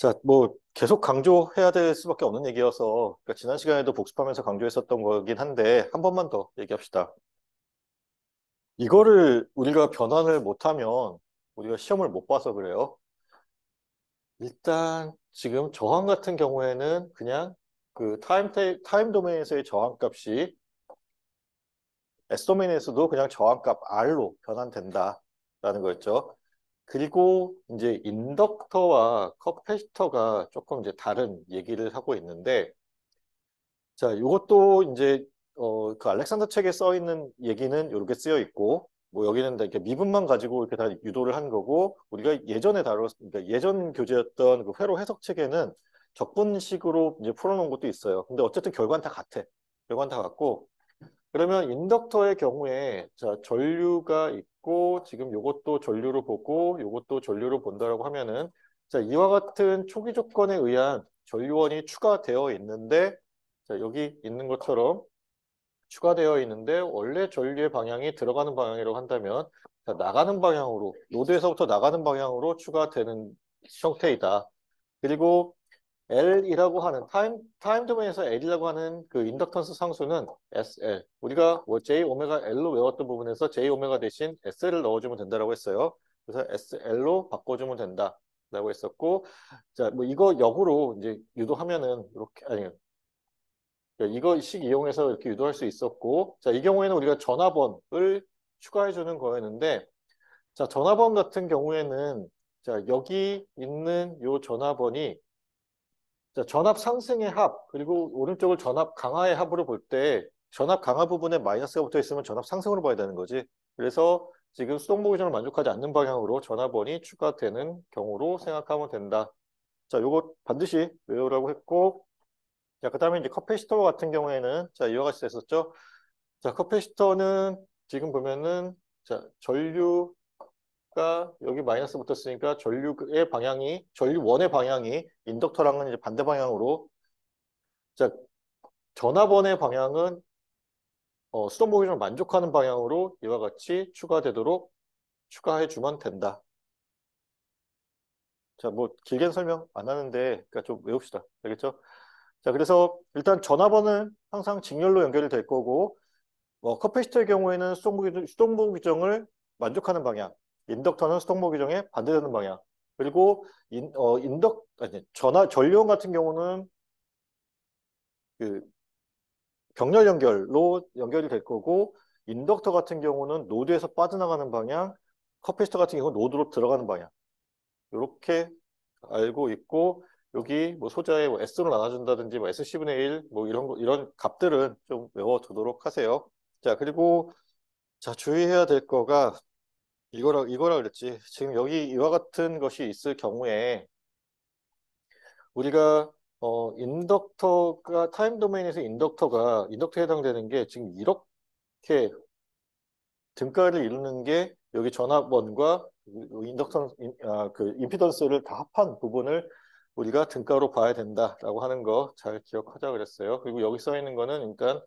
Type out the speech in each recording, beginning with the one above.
자, 뭐 계속 강조해야 될 수밖에 없는 얘기여서 그러니까 지난 시간에도 복습하면서 강조했었던 거긴 한데 한 번만 더 얘기합시다. 이거를 우리가 변환을 못하면 우리가 시험을 못 봐서 그래요. 일단 지금 저항 같은 경우에는 그냥 그 타임 도메인에서의 저항 값이 S 도메인에서도 그냥 저항값 R로 변환된다라는 거였죠. 그리고 이제 인덕터와 커패시터가 조금 이제 다른 얘기를 하고 있는데 자, 이것도 이제 그 알렉산더 책에 써 있는 얘기는 이렇게 쓰여 있고 뭐 여기는 다 이렇게 미분만 가지고 이렇게 다 유도를 한 거고 우리가 예전에 그러니까 예전 교재였던 그 회로 해석 책에는 적분식으로 이제 풀어놓은 것도 있어요. 근데 어쨌든 결과는 다 같아. 결과는 다 같고 그러면 인덕터의 경우에 자, 전류가 있고 지금 요것도 전류로 보고 요것도 전류로 본다라고 하면은 자, 이와 같은 초기 조건에 의한 전류원이 추가되어 있는데 자, 여기 있는 것처럼 추가되어 있는데 원래 전류의 방향이 들어가는 방향이라고 한다면 자, 나가는 방향으로 노드에서부터 나가는 방향으로 추가되는 형태이다. 그리고 L이라고 하는 타임 도메인에서 L이라고 하는 그 인덕턴스 상수는 SL. 우리가 뭐 J 오메가 L로 외웠던 부분에서 J 오메가 대신 SL을 넣어주면 된다라고 했어요. 그래서 SL로 바꿔주면 된다라고 했었고, 자, 뭐 이거 역으로 이제 유도하면은 이렇게 아니 이거식 이용해서 이렇게 유도할 수 있었고, 자, 이 경우에는 우리가 전화번을 추가해주는 거였는데, 자, 전화번 같은 경우에는 자, 여기 있는 요 전화번이 자, 전압 상승의 합, 그리고 오른쪽을 전압 강화의 합으로 볼 때 전압 강화 부분에 마이너스가 붙어 있으면 전압 상승으로 봐야 되는 거지. 그래서 지금 수동보 규정을 만족하지 않는 방향으로 전압원이 추가되는 경우로 생각하면 된다. 자, 요거 반드시 외우라고 했고, 자, 그 다음에 이제 커패시터 같은 경우에는 자, 이와 같이 됐었죠. 자, 커패시터는 지금 보면은 자, 전류 가 여기 마이너스 붙었으니까 전류의 방향이 전류원의 방향이 인덕터랑은 이제 반대 방향으로 자 전압원의 방향은 수동 보기를 만족하는 방향으로 이와 같이 추가되도록 추가해 주면 된다. 자, 뭐 길게는 설명 안 하는데 그러니까 좀 외웁시다. 알겠죠? 자, 그래서 일단 전압원은 항상 직렬로 연결이 될 거고 커패시터의 경우에는 수동보 규정을 만족하는 방향, 인덕터는 수동보 규정에 반대되는 방향. 그리고 아니, 전류원 같은 경우는 그 병렬 연결로 연결이 될 거고, 인덕터 같은 경우는 노드에서 빠져나가는 방향, 커패시터 같은 경우는 노드로 들어가는 방향. 이렇게 알고 있고, 여기 뭐 소자의 뭐 S로 나눠준다든지 뭐 SC분의 1, 뭐 이런 값들은 좀 외워두도록 하세요. 자, 그리고 자, 주의해야 될 거가 이거라 그랬지. 지금 여기 이와 같은 것이 있을 경우에 우리가 인덕터가 타임 도메인에서 인덕터에 해당되는 게 지금 이렇게 등가를 이루는 게 여기 전압원과 그 임피던스를 다 합한 부분을 우리가 등가로 봐야 된다라고 하는 거 잘 기억하자 그랬어요. 그리고 여기 써 있는 거는 그러니까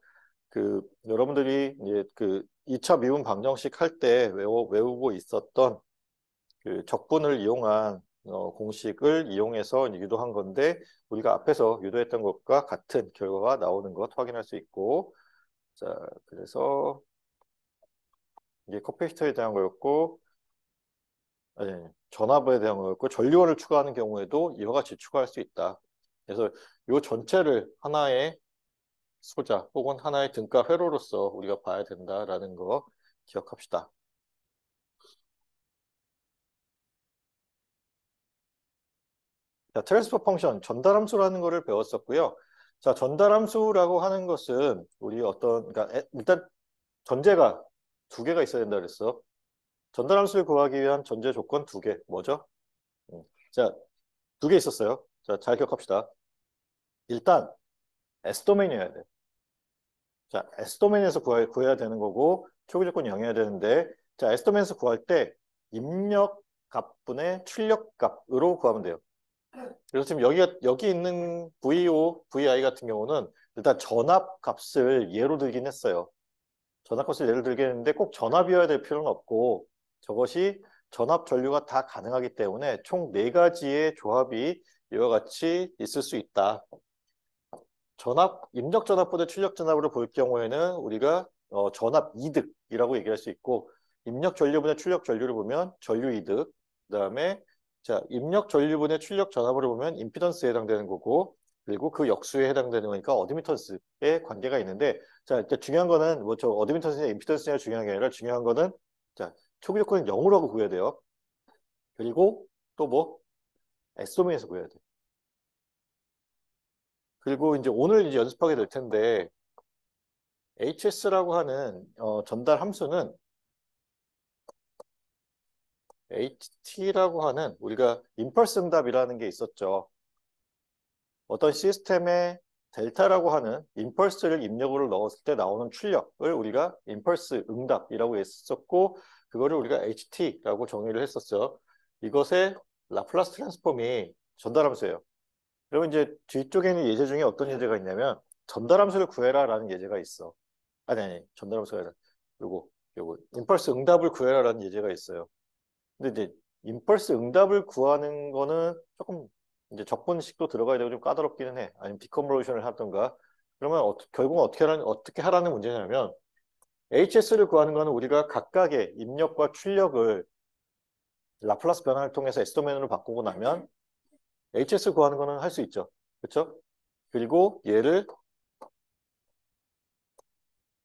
그 여러분들이 이제 그 2차 미분 방정식 할 때 외우고 있었던 그 적분을 이용한 공식을 이용해서 유도한 건데 우리가 앞에서 유도했던 것과 같은 결과가 나오는 것 확인할 수 있고 자 그래서 이게 커패시터에 대한 거였고 아니 전압에 대한 거였고 전류원을 추가하는 경우에도 이와 같이 추가할 수 있다. 그래서 이 전체를 하나의 소자 혹은 하나의 등가 회로로서 우리가 봐야 된다라는 거 기억합시다. 자, 트랜스퍼 펑션, 전달함수라는 거를 배웠었고요. 자, 전달함수라고 하는 것은 우리 그러니까 일단 전제가 두 개가 있어야 된다 그랬어. 전달함수를 구하기 위한 전제 조건 두 개. 뭐죠? 자, 두 개 있었어요. 자, 잘 기억합시다. 일단 S도메인이어야 돼. 자, S도메인에서 구해야 되는 거고 초기 조건이 0이어야 되는데 자, S도메인에서 구할 때 입력 값분의 출력 값으로 구하면 돼요. 그래서 지금 여기 있는 VO, VI 같은 경우는 일단 전압 값을 예로 들긴 했어요. 전압 값을 예로 들긴 했는데 꼭 전압이어야 될 필요는 없고 저것이 전압 전류가 다 가능하기 때문에 총 4가지의 조합이 이와 같이 있을 수 있다. 입력 전압보다 출력 전압으로 볼 경우에는 우리가 전압 이득이라고 얘기할 수 있고, 입력 전류분의 출력 전류를 보면 전류 이득, 그다음에 자, 입력 전류분의 출력 전압으로 보면 임피던스에 해당되는 거고, 그리고 그 역수에 해당되는 거니까 어드미턴스의 관계가 있는데, 자, 일단 중요한 거는 뭐 저 어드미턴스냐 임피던스냐 중요한 게 아니라 중요한 거는 자, 초기 조건은 0으로 하고 구해야 돼요. 그리고 또 뭐 S도메인에서 구해야 돼. 그리고 이제 오늘 이제 연습하게 될 텐데 HS라고 하는 전달 함수는 HT라고 하는 우리가 임펄스 응답이라는 게 있었죠. 어떤 시스템에 델타라고 하는 임펄스를 입력으로 넣었을 때 나오는 출력을 우리가 임펄스 응답이라고 했었고, 그거를 우리가 HT라고 정의를 했었어요. 이것의 라플라스 트랜스폼이 전달함수예요. 그러면 이제 뒤쪽에는 예제 중에 어떤 예제가 있냐면 전달함수를 구해라라는 예제가 있어. 아니 전달함수가 아니라 요거 임펄스 응답을 구해라라는 예제가 있어요. 근데 이제 임펄스 응답을 구하는 거는 조금 이제 적분식도 들어가야 되고 좀 까다롭기는 해. 아니면 디컨볼루션을 하던가. 그러면 결국은 어떻게 하라는 문제냐면 HS를 구하는 거는 우리가 각각의 입력과 출력을 라플라스 변환을 통해서 S도메인으로 바꾸고 나면 HS 구하는 거는 할 수 있죠. 그렇죠? 그리고 얘를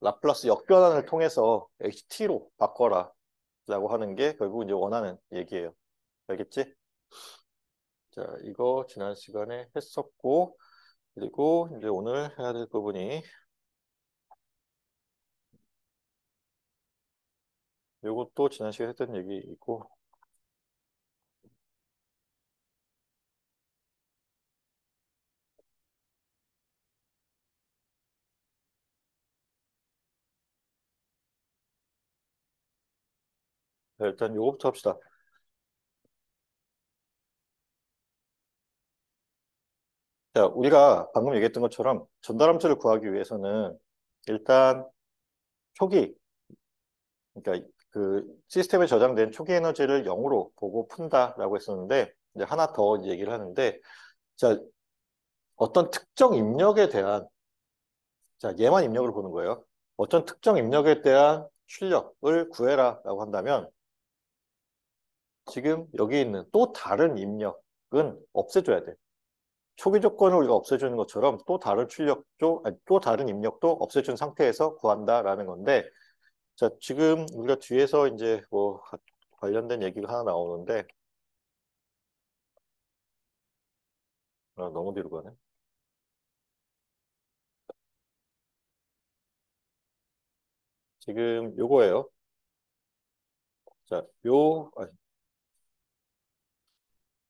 라플라스 역변환을 통해서 HT로 바꿔라 라고 하는 게 결국 이제 원하는 얘기예요. 알겠지? 자, 이거 지난 시간에 했었고, 그리고 이제 오늘 해야 될 부분이 이것도 지난 시간에 했던 얘기이고, 자, 일단 이거부터 합시다. 자, 우리가 방금 얘기했던 것처럼 전달함수를 구하기 위해서는 일단 초기, 그러니까 그 시스템에 저장된 초기 에너지를 0으로 보고 푼다라고 했었는데, 이제 하나 더 이제 얘기를 하는데, 자, 어떤 특정 입력에 대한, 자, 얘만 입력을 보는 거예요. 어떤 특정 입력에 대한 출력을 구해라라고 한다면, 지금 여기 있는 또 다른 입력은 없애줘야 돼. 초기 조건을 우리가 없애주는 것처럼 또 다른 출력도, 아니, 또 다른 입력도 없애준 상태에서 구한다라는 건데, 자, 지금 우리가 뒤에서 이제 뭐 관련된 얘기가 하나 나오는데, 너무 뒤로 가네. 지금 요거예요. 자,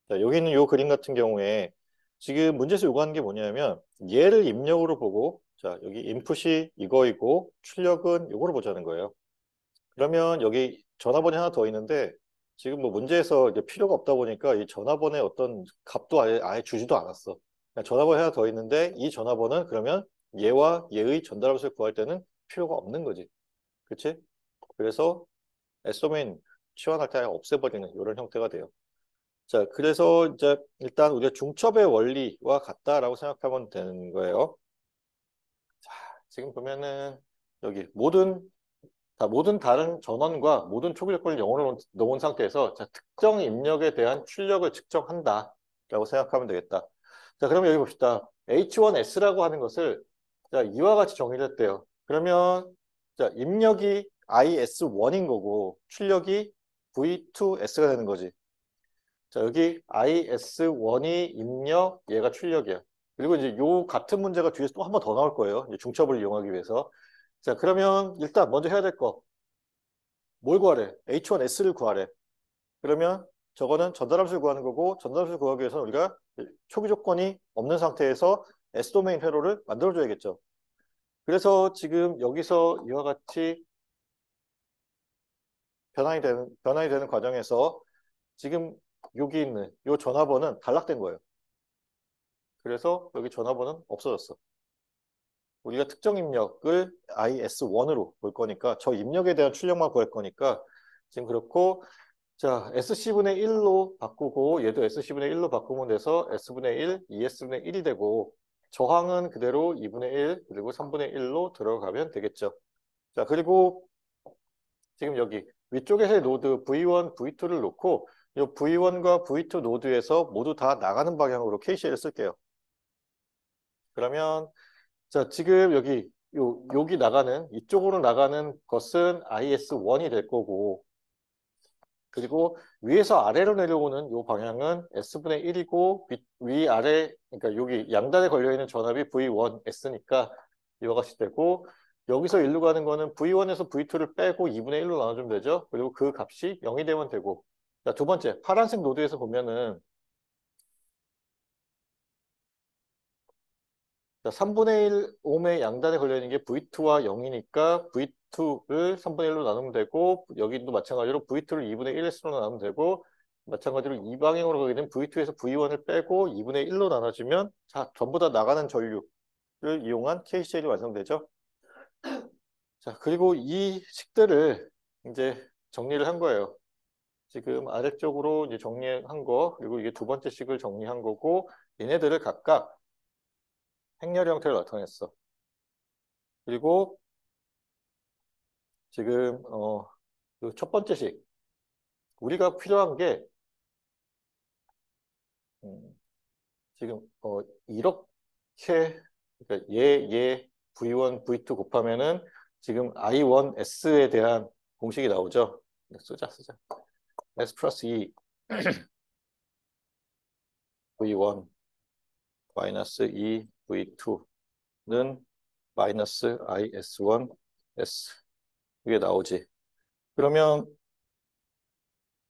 자, 여기 있는 요 그림 같은 경우에 지금 문제에서 요구하는 게 뭐냐면 얘를 입력으로 보고, 자, 여기 인풋이 이거이고 출력은 요거로 보자는 거예요. 그러면 여기 전화번호 하나 더 있는데 지금 뭐 문제에서 이제 필요가 없다 보니까 이 전화번호의 어떤 값도 아예 주지도 않았어. 그냥 전화번호 하나 더 있는데 이 전화번호는 그러면 얘와 얘의 전달함수를 구할 때는 필요가 없는 거지. 그치? 그래서 S도메인 치환할 때 아예 없애버리는 이런 형태가 돼요. 자, 그래서 이제 일단 우리가 중첩의 원리와 같다라고 생각하면 되는 거예요. 자, 지금 보면은 여기 모든 다른 전원과 모든 초기 조건을 0으로 놓은 상태에서 자, 특정 입력에 대한 출력을 측정한다라고 생각하면 되겠다. 자, 그러면 여기 봅시다. H1S라고 하는 것을 자, 이와 같이 정의를 했대요. 그러면 자, 입력이 IS1인 거고 출력이 V2S가 되는 거지. 자, 여기 IS1이 입력, 얘가 출력이야. 그리고 이제 요 같은 문제가 뒤에서 또 한 번 더 나올 거예요. 이제 중첩을 이용하기 위해서. 자, 그러면 일단 먼저 해야 될 거. 뭘 구하래? H1S를 구하래. 그러면 저거는 전달함수를 구하는 거고, 전달함수를 구하기 위해서는 우리가 초기 조건이 없는 상태에서 S도메인 회로를 만들어줘야겠죠. 그래서 지금 여기서 이와 같이 변환이 되는 과정에서 지금 여기 있는 이 전화번호는 단락된 거예요. 그래서 여기 전화번호는 없어졌어. 우리가 특정 입력을 IS1으로 볼 거니까 저 입력에 대한 출력만 구할 거니까 지금 그렇고, 자, SC분의 1로 바꾸고 얘도 SC분의 1로 바꾸면 돼서 S분의 1, 2S분의 1이 되고 저항은 그대로 2분의 1 그리고 3분의 1로 들어가면 되겠죠. 자, 그리고 지금 여기 위쪽에서의 노드 V1, V2를 놓고 이 V1과 V2 노드에서 모두 다 나가는 방향으로 KCL을 쓸게요. 그러면 자, 지금 여기 나가는 이쪽으로 나가는 것은 IS1이 될 거고 그리고 위에서 아래로 내려오는 이 방향은 S분의 1이고 위아래 그러니까 여기 양단에 걸려 있는 전압이 V1S니까 이와 같이 되고 여기서 일로 가는 거는 V1에서 V2를 빼고 2분의 1로 나눠주면 되죠. 그리고 그 값이 0이 되면 되고 자, 두 번째 파란색 노드에서 보면은 자, 3분의 1 옴의 양단에 걸려있는 게 V2와 0이니까 V2를 3분의 1로 나누면 되고 여기도 마찬가지로 V2를 2분의 1S로 나누면 되고 마찬가지로 이 방향으로 가게 되면 V2에서 V1을 빼고 2분의 1로 나눠주면 자, 전부 다 나가는 전류를 이용한 KCL이 완성되죠. 자, 그리고 이 식들을 이제 정리를 한 거예요. 지금 아래쪽으로 이제 정리한 거 그리고 이게 두 번째 식을 정리한 거고 얘네들을 각각 행렬 형태를 나타냈어. 그리고 지금 그첫 번째 식 우리가 필요한 게 음, 지금 이렇게 그러니까 얘 V1, V2 곱하면은 지금 I1S에 대한 공식이 나오죠. 쓰자. S 플러스 2 V1 마이너스 2 V2는 마이너스 IS1 S 이게 나오지. 그러면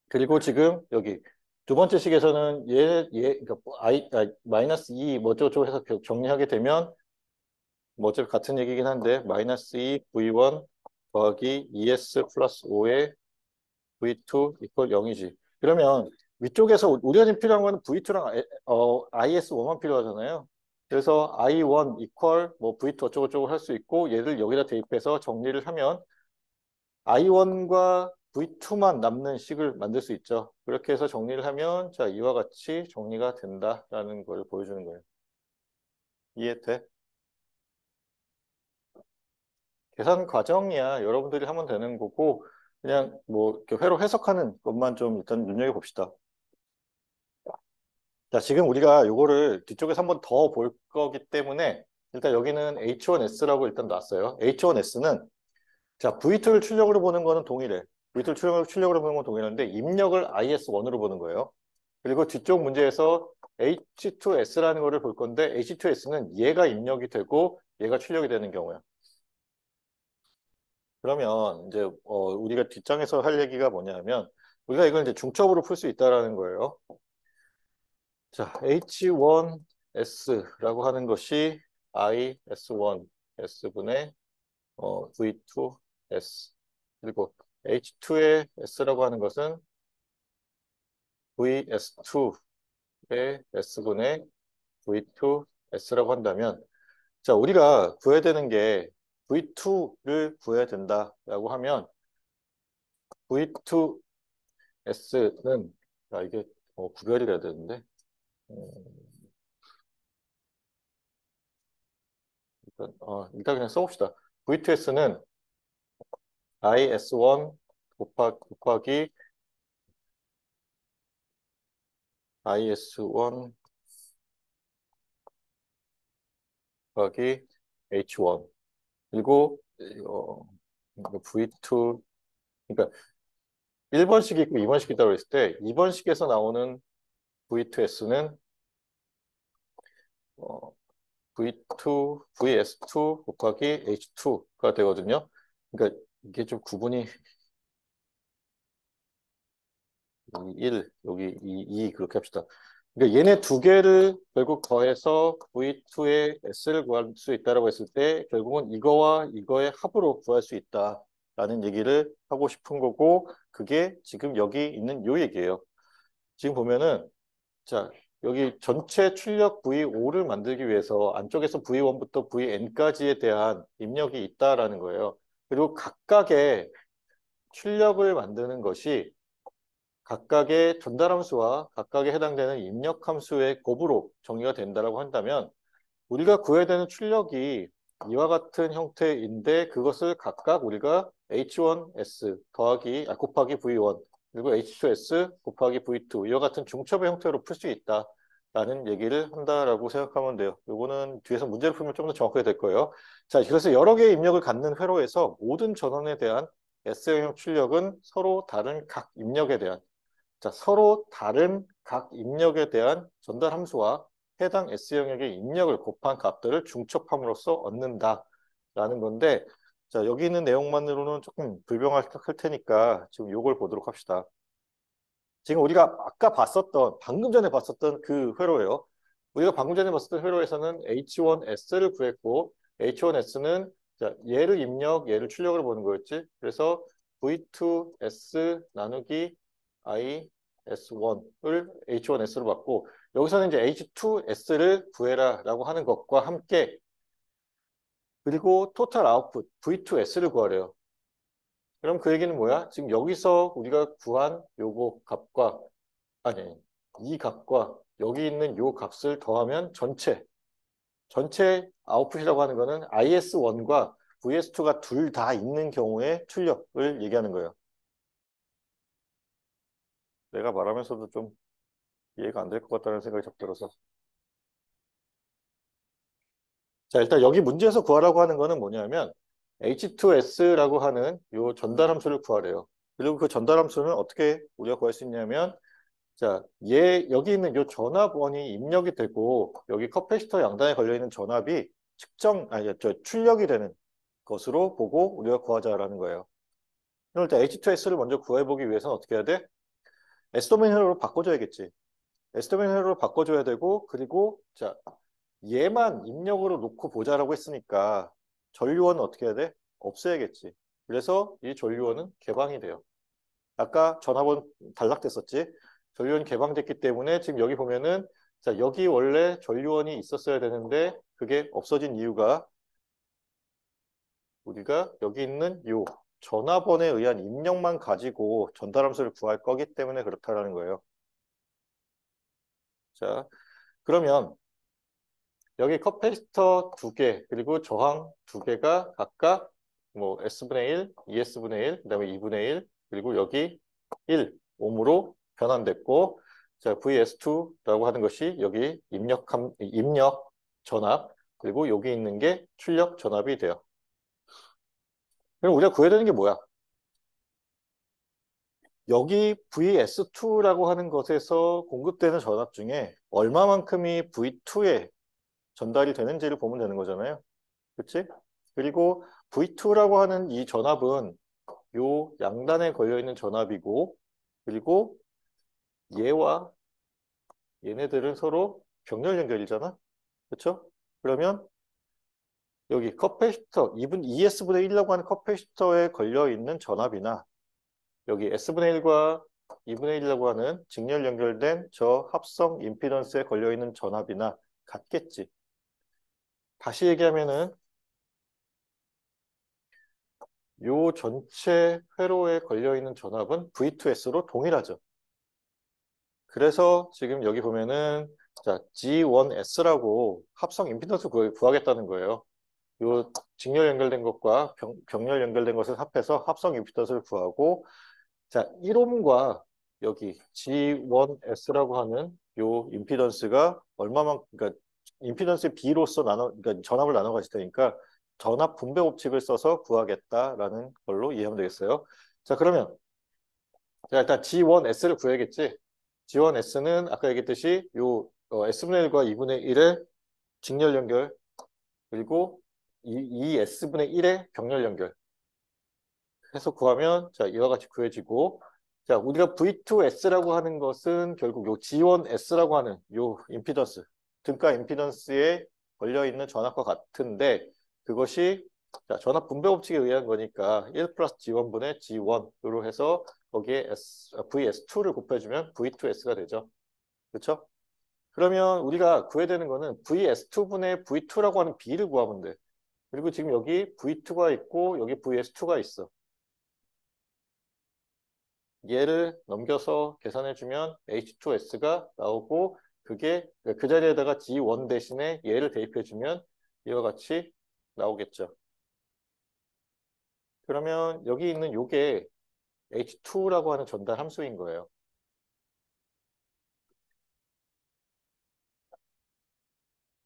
그리고 지금 여기 두 번째 식에서는 그러니까 마이너스 2 뭐 어쩌고저쩌고 해서 정리하게 되면 뭐 어차피 같은 얘기긴 한데 마이너스 2 V1 더하기 2S 플러스 5의 V2 이퀄 0이지. 그러면 위쪽에서 우리가 지금 필요한 거는 V2랑 IS1만 필요하잖아요. 그래서 I1 이퀄 뭐 V2 어쩌고저쩌고 할 수 있고 얘를 여기다 대입해서 정리를 하면 I1과 V2만 남는 식을 만들 수 있죠. 그렇게 해서 정리를 하면 자 이와 같이 정리가 된다라는 걸 보여주는 거예요. 이해돼? 계산 과정이야. 여러분들이 하면 되는 거고 그냥 뭐 이렇게 회로 해석하는 것만 좀 일단 눈여겨봅시다. 자, 지금 우리가 요거를 뒤쪽에서 한번 더 볼 거기 때문에 일단 여기는 H1S라고 일단 놨어요. H1S는 자, V2를 출력으로 보는 거는 동일해. V2를 출력으로 보는 건 동일한데 입력을 IS1으로 보는 거예요. 그리고 뒤쪽 문제에서 H2S라는 거를 볼 건데 H2S는 얘가 입력이 되고 얘가 출력이 되는 경우야. 그러면 이제 우리가 뒷장에서 할 얘기가 뭐냐면 우리가 이걸 이제 중첩으로 풀 수 있다라는 거예요. 자, H1S라고 하는 것이 IS1 S분의 V2S 그리고 H2의 S라고 하는 것은 VS2의 S분의 V2S라고 한다면 자, 우리가 구해야 되는 게 V2를 구해야 된다라고 하면 V2S는 이게 구별이 돼야 되는데 일단 그냥 써봅시다. V2S는 IS1 곱하기 IS1 곱하기 H1 그리고 V2 그러니까 1번식이 있고 2번식이 있다고 했을 때 2번식에서 나오는 V2S는 V2, VS2 곱하기 H2가 되거든요. 그러니까 이게 좀 구분이 1, 여기 2 그렇게 합시다. 그러니까 얘네 두 개를 결국 더해서 V2의 S를 구할 수 있다고 했을 때 결국은 이거와 이거의 합으로 구할 수 있다라는 얘기를 하고 싶은 거고 그게 지금 여기 있는 요 얘기예요. 지금 보면은 자 여기 전체 출력 V5를 만들기 위해서 안쪽에서 V1부터 VN까지에 대한 입력이 있다라는 거예요. 그리고 각각의 출력을 만드는 것이 각각의 전달함수와 각각에 해당되는 입력함수의 곱으로 정의가 된다라고 한다면 우리가 구해야 되는 출력이 이와 같은 형태인데 그것을 각각 우리가 H1S 곱하기 V1 그리고 H2S 곱하기 V2 이와 같은 중첩의 형태로 풀 수 있다라는 얘기를 한다라고 생각하면 돼요. 이거는 뒤에서 문제를 풀면 좀 더 정확하게 될 거예요. 자, 그래서 여러 개의 입력을 갖는 회로에서 모든 전원에 대한 S형형 출력은 서로 다른 각 입력에 대한 서로 다른 각 입력에 대한 전달 함수와 해당 S 영역의 입력을 곱한 값들을 중첩함으로써 얻는다라는 건데, 자, 여기 있는 내용만으로는 조금 불명확할 테니까 지금 요걸 보도록 합시다. 지금 우리가 방금 전에 봤었던 그 회로예요. 우리가 방금 전에 봤었던 회로에서는 H1S를 구했고, H1S는 얘를 입력, 얘를 출력을 보는 거였지. 그래서 V2S 나누기 IS1을 H1S로 받고, 여기서는 이제 H2S를 구해라 라고 하는 것과 함께, 그리고 토탈 아웃풋 V2S를 구하래요. 그럼 그 얘기는 뭐야? 지금 여기서 우리가 구한 요거 값과 아니, 이 값과 여기 있는 요 값을 더하면 전체 아웃풋이라고 하는 거는 IS1과 VS2가 둘 다 있는 경우의 출력을 얘기하는 거예요. 내가 말하면서도 좀 이해가 안 될 것 같다는 생각이 자꾸 들어서. 자, 일단 여기 문제에서 구하라고 하는 거는 뭐냐면 H2S라고 하는 요 전달함수를 구하래요. 그리고 그 전달함수는 어떻게 우리가 구할 수 있냐면 자, 여기 있는 요 전압원이 입력이 되고, 여기 커패시터 양단에 걸려있는 전압이 출력이 되는 것으로 보고 우리가 구하자라는 거예요. 그럼 일단 H2S를 먼저 구해보기 위해서는 어떻게 해야 돼? S도메인 회로로 바꿔줘야겠지. S도메인 회로로 바꿔줘야 되고, 그리고, 자, 얘만 입력으로 놓고 보자라고 했으니까, 전류원은 어떻게 해야 돼? 없애야겠지. 그래서 이 전류원은 개방이 돼요. 아까 전압은 단락됐었지. 전류원이 개방됐기 때문에 지금 여기 보면은 자, 여기 원래 전류원이 있었어야 되는데 그게 없어진 이유가 우리가 여기 있는 요 전압원에 의한 입력만 가지고 전달함수를 구할 거기 때문에 그렇다라는 거예요. 자, 그러면 여기 컵패시터 2개 그리고 저항 2개가 각각 뭐 S분의 1, ES분의 1, 그다음에 2분의 1 그리고 여기 1, 옴으로 변환됐고 자, VS2라고 하는 것이 여기 입력 전압 그리고 여기 있는 게 출력 전압이 돼요. 그럼 우리가 구해야 되는 게 뭐야? 여기 VS2라고 하는 것에서 공급되는 전압 중에 얼마만큼이 V2에 전달이 되는지를 보면 되는 거잖아요. 그치? 그리고 V2라고 하는 이 전압은 요 양단에 걸려있는 전압이고 그리고 얘와 얘네들은 서로 병렬 연결이잖아. 그렇죠? 그러면 여기 컵패시터 2S분의 1이라고 하는 컵패시터에 걸려있는 전압이나 여기 S분의 1과 2분의 1이라고 하는 직렬 연결된 저 합성 임피던스에 걸려있는 전압이나 같겠지. 다시 얘기하면은 요 전체 회로에 걸려있는 전압은 V2S로 동일하죠. 그래서 지금 여기 보면은 자, G1S라고 합성 임피던스 구하겠다는 거예요. 요 직렬 연결된 것과 병렬 연결된 것을 합해서 합성 임피던스를 구하고 자, 1옴과 여기 G1S라고 하는 요 임피던스가 그러니까 임피던스의 B로서 그러니까 전압을 나눠 가질 테니까 전압 분배 법칙을 써서 구하겠다라는 걸로 이해하면 되겠어요. 자, 그러면 자, 일단 G1S를 구해야겠지. G1S는 아까 얘기했듯이 요 S분의 1과 2분의 1의 직렬 연결 그리고 이 S분의 1의 병렬 연결 해서 구하면 자 이와 같이 구해지고 자 우리가 V2S라고 하는 것은 결국 요 G1S라고 하는 요 임피던스 등가 임피던스에 걸려있는 전압과 같은데 그것이 자, 전압 분배 법칙에 의한 거니까 1 플러스 G1분의 G1으로 해서 거기에 VS2를 곱해주면 V2S가 되죠. 그렇죠? 그러면 우리가 구해야 되는 거는 VS2분의 V2라고 하는 B를 구하면 돼. 그리고 지금 여기 V2가 있고 여기 VS2가 있어. 얘를 넘겨서 계산해주면 H2S가 나오고 그게 그 자리에다가 G1 대신에 얘를 대입해주면 이와 같이 나오겠죠. 그러면 여기 있는 요게 H2라고 하는 전달 함수인 거예요.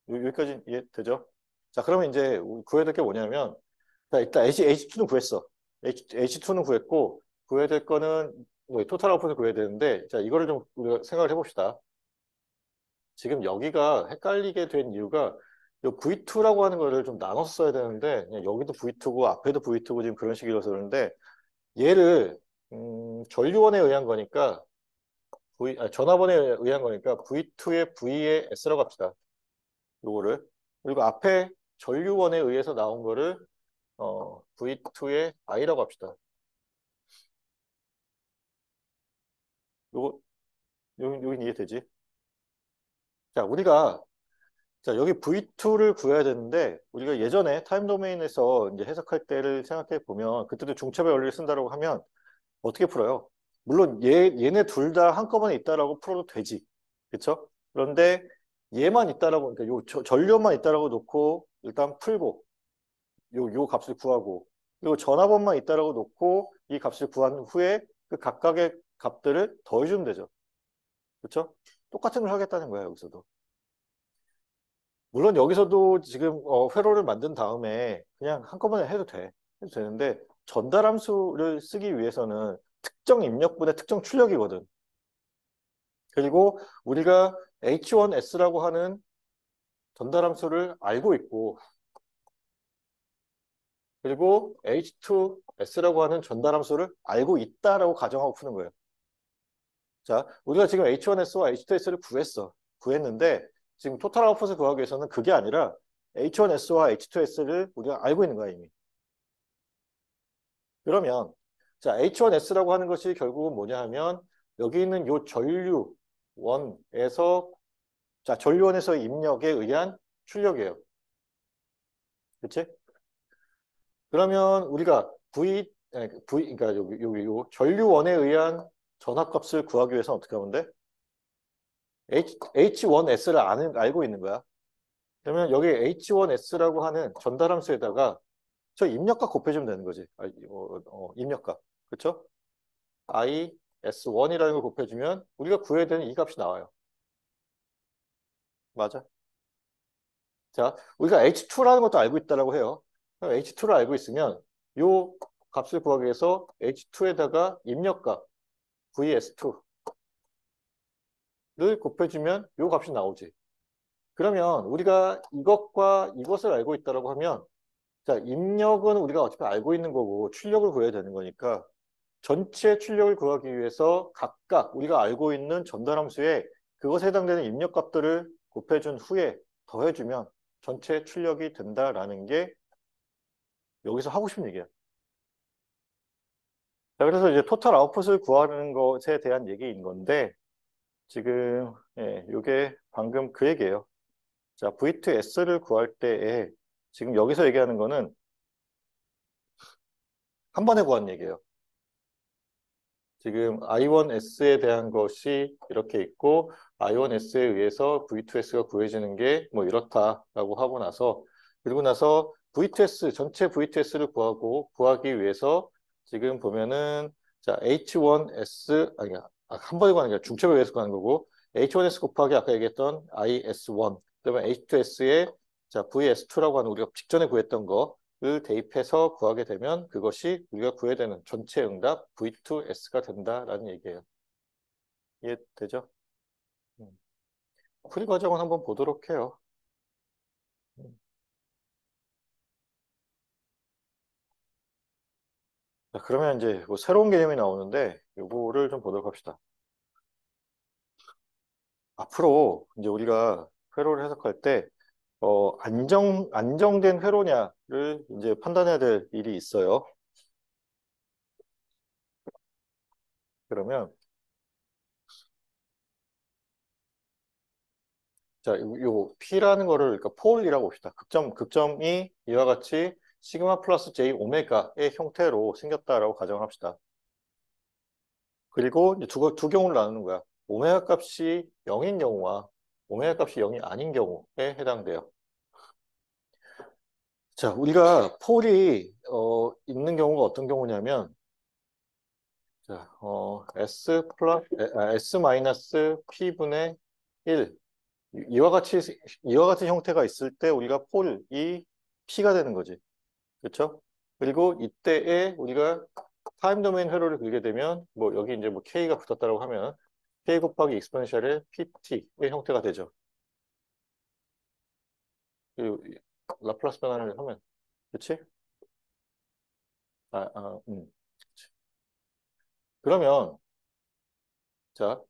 여기까지 이해되죠? 자, 그러면 이제 구해야 될 게 뭐냐면, 자, 일단 H2는 구했어. H2는 구했고, 구해야 될 거는, 뭐, 토탈 아웃풋을 구해야 되는데, 자, 이거를 좀 우리가 생각을 해봅시다. 지금 여기가 헷갈리게 된 이유가, 요 V2라고 하는 거를 좀 나눠서 써야 되는데, 그냥 여기도 V2고, 앞에도 V2고, 지금 그런 식이라서 그러는데, 얘를, 전류원에 의한 거니까, 전화번에 의한 거니까, V2의 V의 S라고 합시다. 요거를. 그리고 앞에 전류원에 의해서 나온 거를 V2의 I라고 합시다. 요거 여기 이해되지? 자, 자, 여기 V2를 구해야 되는데 우리가 예전에 타임 도메인에서 이제 해석할 때를 생각해 보면 그때도 중첩의 원리를 쓴다고 하면 어떻게 풀어요? 물론 얘네 둘 다 한꺼번에 있다라고 풀어도 되지. 그렇죠? 그런데 얘만 있다라고 그러니까 전류만 있다라고 놓고 일단 풀고 요 값을 구하고 그리고 전화번만 있다라고 놓고 이 값을 구한 후에 그 각각의 값들을 더해주면 되죠. 그렇죠? 똑같은 걸 하겠다는 거야 여기서도. 물론 여기서도 지금 회로를 만든 다음에 그냥 한꺼번에 해도 돼. 해도 되는데 전달함수를 쓰기 위해서는 특정 입력분의 특정 출력이거든. 그리고 우리가 H1S라고 하는 전달함수를 알고 있고 그리고 H2S라고 하는 전달함수를 알고 있다라고 가정하고 푸는 거예요. 자, 우리가 지금 H1S와 H2S를 구했는데 지금 토탈 아웃풋을 구하기 위해서는 그게 아니라 H1S와 H2S를 우리가 알고 있는 거야, 이미. 그러면 자, H1S라고 하는 것이 결국은 뭐냐 하면 여기 있는 요 전류원에서 자, 전류원에서 입력에 의한 출력이에요. 그치? 그러면 우리가 그러니까 여기 요 전류원에 의한 전압값을 구하기 위해서는 어떻게 하면 돼? H1S를 알고 있는 거야. 그러면 여기 H1S라고 하는 전달함수에다가 저 입력값 곱해주면 되는 거지. 입력값. 그렇죠? IS1이라는 걸 곱해주면 우리가 구해야 되는 이 값이 나와요. 맞아. 자, 우리가 H2라는 것도 알고 있다라고 해요. 그럼 H2를 알고 있으면 요 값을 구하기 위해서 H2에다가 입력값 VS2를 곱해주면 요 값이 나오지. 그러면 우리가 이것과 이것을 알고 있다라고 하면 자, 입력은 우리가 어차피 알고 있는 거고 출력을 구해야 되는 거니까 전체 출력을 구하기 위해서 각각 우리가 알고 있는 전달함수에 그것에 해당되는 입력값들을 곱해준 후에 더해주면 전체 출력이 된다라는 게 여기서 하고 싶은 얘기야. 자, 그래서 이제 토탈 아웃풋을 구하는 것에 대한 얘기인 건데 지금 이게 방금 그 얘기예요. 자, V2S를 구할 때에 지금 여기서 얘기하는 거는 한 번에 구하는 얘기예요. 지금 I1S에 대한 것이 이렇게 있고 I1S에 의해서 V2S가 구해지는 게 뭐 이렇다라고 하고 나서 그리고 나서 V2S 전체 V2S를 구하기 위해서 지금 보면은 자 H1S 한 번에 구하는 게 아니라 중첩에 의해서 구하는 거고 H1S 곱하기 아까 얘기했던 IS1 그러면 H2S에 자 VS2라고 하는 우리가 직전에 구했던 거 을 대입해서 구하게 되면 그것이 우리가 구해야 되는 전체 응답 V2S가 된다라는 얘기예요. 이해되죠? 음. 풀이 과정은 한번 보도록 해요. 음. 자, 그러면 이제 뭐 새로운 개념이 나오는데 요거를 좀 보도록 합시다. 앞으로 이제 우리가 회로를 해석할 때 안정된 회로냐를 이제 판단해야 될 일이 있어요. 그러면 자, 요 P라는 거를 그러니까 폴이라고 봅시다. 극점이 이와 같이 시그마 플러스 J 오메가의 형태로 생겼다라고 가정을 합시다. 그리고 이제 두 경우를 나누는 거야. 오메가 값이 0인 경우와 오메가 값이 0이 아닌 경우에 해당돼요. 자, 우리가 폴이 있는 경우가 어떤 경우냐면 자, S 마이너스 P분의 1 이와 같은 형태가 있을 때 우리가 폴이 P가 되는 거지. 그렇죠? 그리고 이때에 우리가 타임 도메인 회로를 그리게 되면 뭐 여기 이제 뭐 K가 붙었다고 하면 K 곱하기 익스포넨셜의 PT의 형태가 되죠. 그리고 라플라스 변환을 하면 그렇지? 아, 아, 그치. 그러면 자,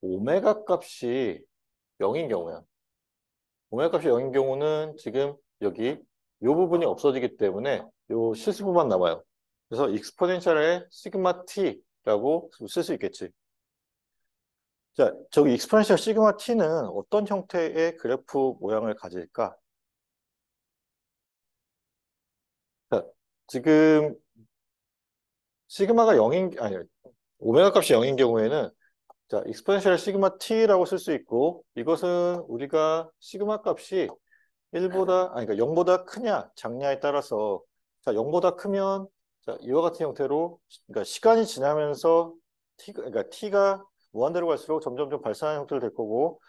오메가 값이 0인 경우야. 오메가 값이 0인 경우는 지금 여기 이 부분이 없어지기 때문에 이 실수분만 남아요. 그래서 익스포넨셜의 시그마 t라고 쓸 수 있겠지. 자, 저기 익스포넨셜 시그마 t는 어떤 형태의 그래프 모양을 가질까? 자, 지금 시그마가 0인 아니 오메가 값이 0인 경우에는 자, 익스포넨셜 시그마 t라고 쓸 수 있고 이것은 우리가 시그마 값이 1보다 아니 그러니까 0보다 크냐 작냐에 따라서 자, 0보다 크면 자, 이와 같은 형태로 그러니까 시간이 지나면서 그러니까 t가 무한대로 갈수록 점점 좀 발산하는 형태로 될 거고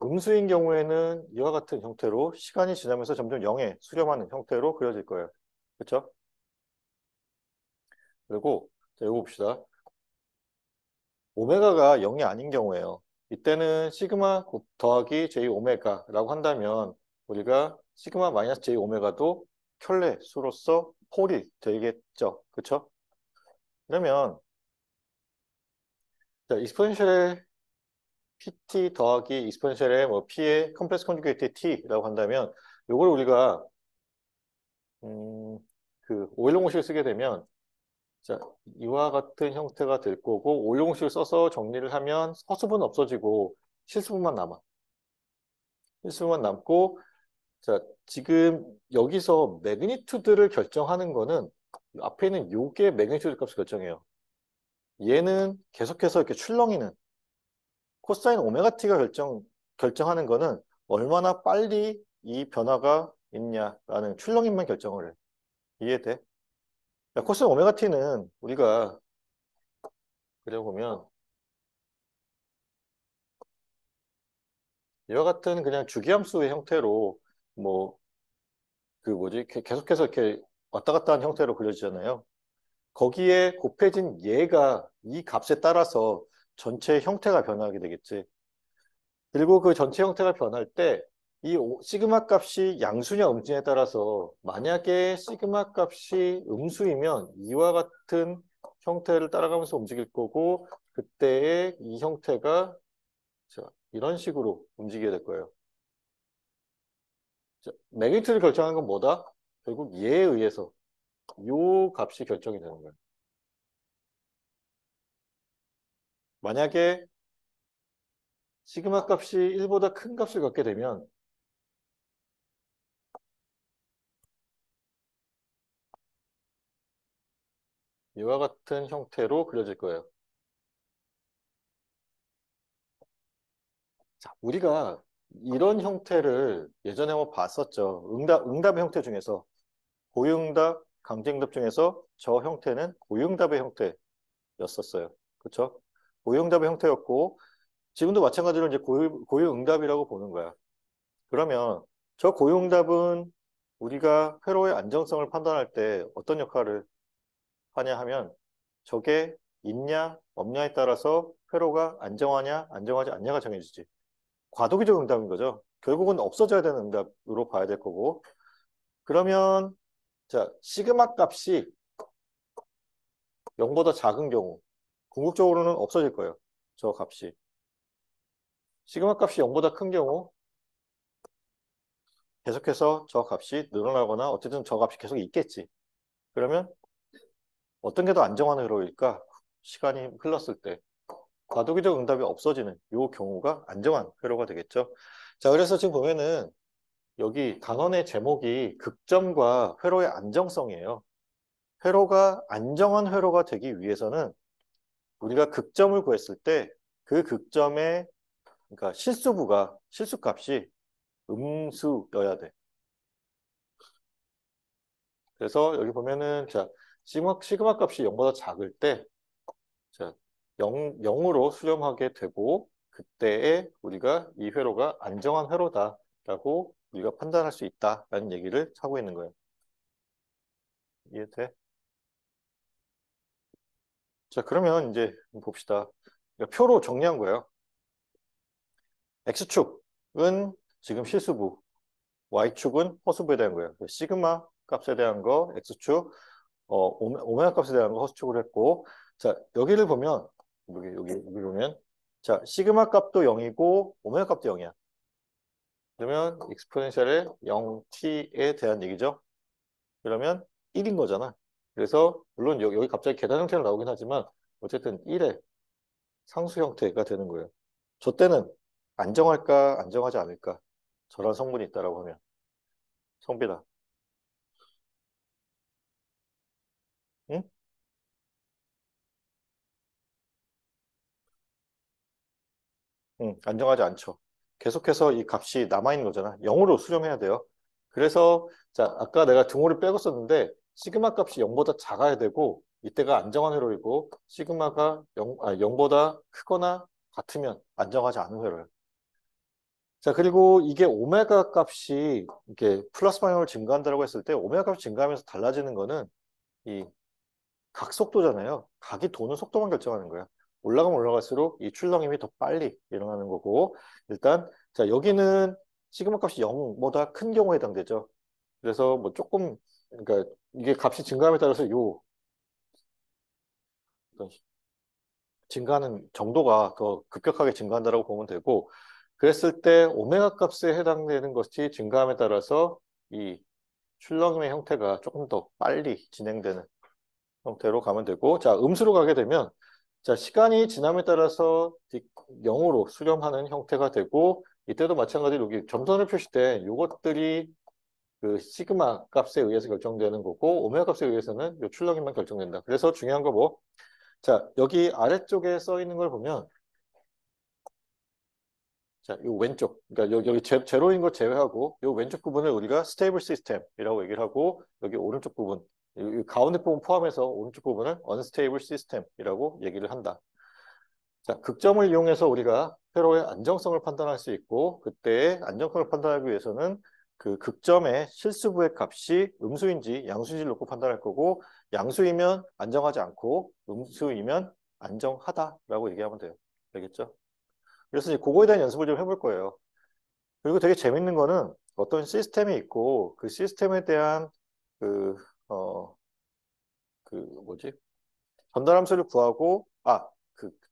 음수인 경우에는 이와 같은 형태로 시간이 지나면서 점점 0에 수렴하는 형태로 그려질 거예요. 그렇죠? 그리고 자, 이거 봅시다. 오메가가 0이 아닌 경우에요. 이때는 시그마 더하기 j 오메가라고 한다면 우리가 시그마 마이너스 j 오메가도 켤레 수로서 폴이 되겠죠. 그렇죠? 그러면 자, 익스포넨셜의 pt 더하기 익스포넨셜의 뭐 p의 컴플렉스 컨주게이트 t라고 한다면 이걸 우리가 그 오일러 공식을 쓰게 되면 자, 이와 같은 형태가 될 거고 오일러 공식을 써서 정리를 하면 서수분 없어지고 실수분만 남아. 실수분만 남고 자, 지금 여기서 매그니튜드를 결정하는 거는 앞에 있는 요게 매그니튜드 값을 결정해요. 얘는 계속해서 이렇게 출렁이는 코사인 오메가 t가 결정하는 거는 얼마나 빨리 이 변화가 있냐라는 출렁임만 결정을 해. 이해돼? 자, 코사인 오메가 t는 우리가 그려보면 이와 같은 그냥 주기함수의 형태로 뭐 그 뭐지 계속해서 이렇게 왔다 갔다 하는 형태로 그려지잖아요. 거기에 곱해진 얘가 이 값에 따라서 전체 형태가 변하게 되겠지. 그리고 그 전체 형태가 변할 때 이 시그마 값이 양수냐 음수냐에 따라서 만약에 시그마 값이 음수이면 이와 같은 형태를 따라가면서 움직일 거고 그때의 이 형태가 자, 이런 식으로 움직이게 될 거예요. 자, 매그니튜드를 결정하는 건 뭐다? 결국 얘에 의해서 요 값이 결정이 되는 거예요. 만약에 시그마 값이 1보다 큰 값을 갖게 되면 이와 같은 형태로 그려질 거예요. 자, 우리가 이런 형태를 예전에 한번 봤었죠. 응답의 형태 중에서 고유응답, 강제응답 중에서 저 형태는 고유응답의 형태였었어요. 그렇죠? 고유응답의 형태였고 지금도 마찬가지로 이제 고유응답이라고 보는 거야. 그러면 저 고유응답은 우리가 회로의 안정성을 판단할 때 어떤 역할을 하냐 하면 저게 있냐 없냐에 따라서 회로가 안정하냐 안정하지 않냐가 정해지지. 과도기적 응답인 거죠. 결국은 없어져야 되는 응답으로 봐야 될 거고. 그러면 자 시그마 값이 0보다 작은 경우 궁극적으로는 없어질 거예요. 저 값이. 시그마 값이 0보다 큰 경우 계속해서 저 값이 늘어나거나 어쨌든 저 값이 계속 있겠지. 그러면 어떤 게 더 안정화는 흐름일까? 시간이 흘렀을 때 과도기적 응답이 없어지는 이 경우가 안정한 회로가 되겠죠. 자, 그래서 지금 보면은 여기 단원의 제목이 극점과 회로의 안정성이에요. 회로가 안정한 회로가 되기 위해서는 우리가 극점을 구했을 때 그 극점의 그러니까 실수값이 음수여야 돼. 그래서 여기 보면은 자 시그마 값이 0보다 작을 때 자, 0으로 수렴하게 되고 그때에 우리가 이 회로가 안정한 회로다라고 우리가 판단할 수 있다라는 얘기를 하고 있는 거예요. 이해돼? 자, 그러면 이제 봅시다. 그러니까 표로 정리한 거예요. X축은 지금 실수부, Y축은 허수부에 대한 거예요. 시그마 값에 대한 거 X축, 오메가 값에 대한 거 허수축을 했고, 자, 여기를 보면, 여기 보면, 자, 시그마 값도 0이고, 오메가 값도 0이야. 그러면 익스포넨셜의 0t에 대한 얘기죠. 그러면 1인 거잖아. 그래서, 물론 여기 갑자기 계단 형태로 나오긴 하지만, 어쨌든 1의 상수 형태가 되는 거예요. 저 때는 안정할까, 안정하지 않을까? 저런 성분이 있다라고 하면. 성비다. 응? 응, 안정하지 않죠. 계속해서 이 값이 남아있는 거잖아. 0으로 수렴해야 돼요. 그래서, 자, 아까 내가 등호를 빼고 썼는데, 시그마 값이 0보다 작아야 되고, 이때가 안정한 회로이고, 시그마가 0보다 크거나 같으면 안정하지 않은 회로예요. 자, 그리고 이게 오메가 값이 이렇게 플러스 마이너스로 증가한다고 했을 때, 오메가 값이 증가하면서 달라지는 거는 이 각속도잖아요. 각이 도는 속도만 결정하는 거야. 올라가면 올라갈수록 이 출렁임이 더 빨리 일어나는 거고 일단 자 여기는 시그마 값이 0보다 큰 경우에 해당되죠. 그래서 뭐 조금 그러니까 이게 값이 증가함에 따라서 요 어떤 증가하는 정도가 더 급격하게 증가한다고 보면 되고 그랬을 때 오메가 값에 해당되는 것이 증가함에 따라서 이 출렁임의 형태가 조금 더 빨리 진행되는 형태로 가면 되고 자 음수로 가게 되면 자, 시간이 지남에 따라서 0으로 수렴하는 형태가 되고, 이때도 마찬가지로 여기 점선을 표시된 이것들이 그 시그마 값에 의해서 결정되는 거고, 오메가 값에 의해서는 요 출렁임만 결정된다. 그래서 중요한 거 뭐? 자, 여기 아래쪽에 써 있는 걸 보면, 자, 요 왼쪽, 그러니까 여기 제로인 거 제외하고, 요 왼쪽 부분을 우리가 스테이블 시스템이라고 얘기를 하고, 여기 오른쪽 부분, 이 가운데 부분 포함해서 오른쪽 부분을 언스테이블 시스템이라고 얘기를 한다. 자, 극점을 이용해서 우리가 회로의 안정성을 판단할 수 있고 그때의 안정성을 판단하기 위해서는 그 극점의 실수부의 값이 음수인지 양수인지를 놓고 판단할 거고 양수이면 안정하지 않고 음수이면 안정하다라고 얘기하면 돼요. 알겠죠? 그래서 이제 그거에 대한 연습을 좀 해볼 거예요. 그리고 되게 재밌는 거는 어떤 시스템이 있고 그 시스템에 대한 그, 어, 그 뭐지? 전달함수를 구하고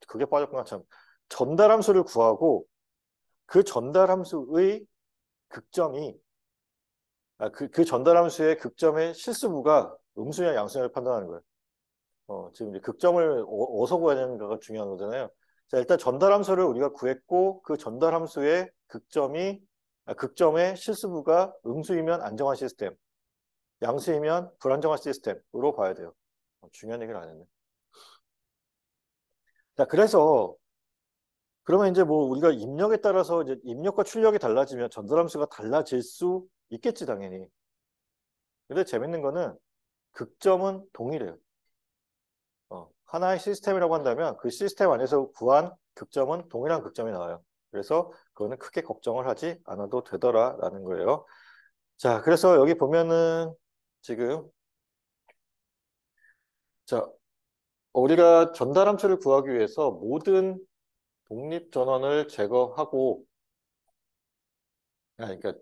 그게 빠졌구나 참. 전달함수를 구하고 그 전달함수의 극점이 그 전달함수의 극점의 실수부가 음수냐 양수냐를 판단하는 거예요. 지금 이제 극점을 어디서 구해야 되는가가 중요한 거잖아요. 자, 일단 전달함수를 우리가 구했고 그 전달함수의 극점의 실수부가 음수이면 안정한 시스템, 양수이면 불안정한 시스템으로 봐야 돼요. 중요한 얘기를 안 했네. 자, 그래서 그러면 이제 뭐 우리가 입력에 따라서 이제 입력과 출력이 달라지면 전달함수가 달라질 수 있겠지, 당연히. 근데 재밌는 거는 극점은 동일해요. 하나의 시스템이라고 한다면 그 시스템 안에서 구한 극점은 동일한 극점이 나와요. 그래서 그거는 크게 걱정을 하지 않아도 되더라라는 거예요. 자, 그래서 여기 보면은 지금 자, 우리가 전달함수를 구하기 위해서 모든 독립 전원을 제거하고 그러니까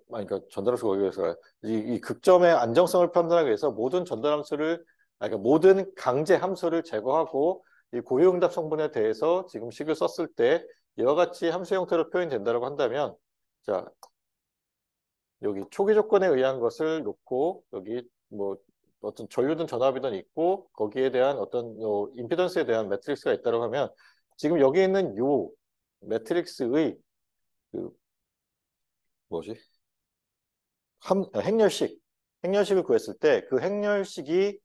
전달함수 구하기 위해서 이 극점의 안정성을 판단하기 위해서 모든 전달함수를 그러니까 모든 강제 함수를 제거하고 이 고유응답 성분에 대해서 지금 식을 썼을 때 이와 같이 함수 형태로 표현된다고 한다면 자 여기 초기 조건에 의한 것을 놓고 여기 뭐 어떤 전류든 전압이든 있고 거기에 대한 어떤 임피던스에 대한 매트릭스가 있다고 하면 지금 여기 있는 요 매트릭스의 그 뭐지? 행렬식을 구했을 때 그 행렬식이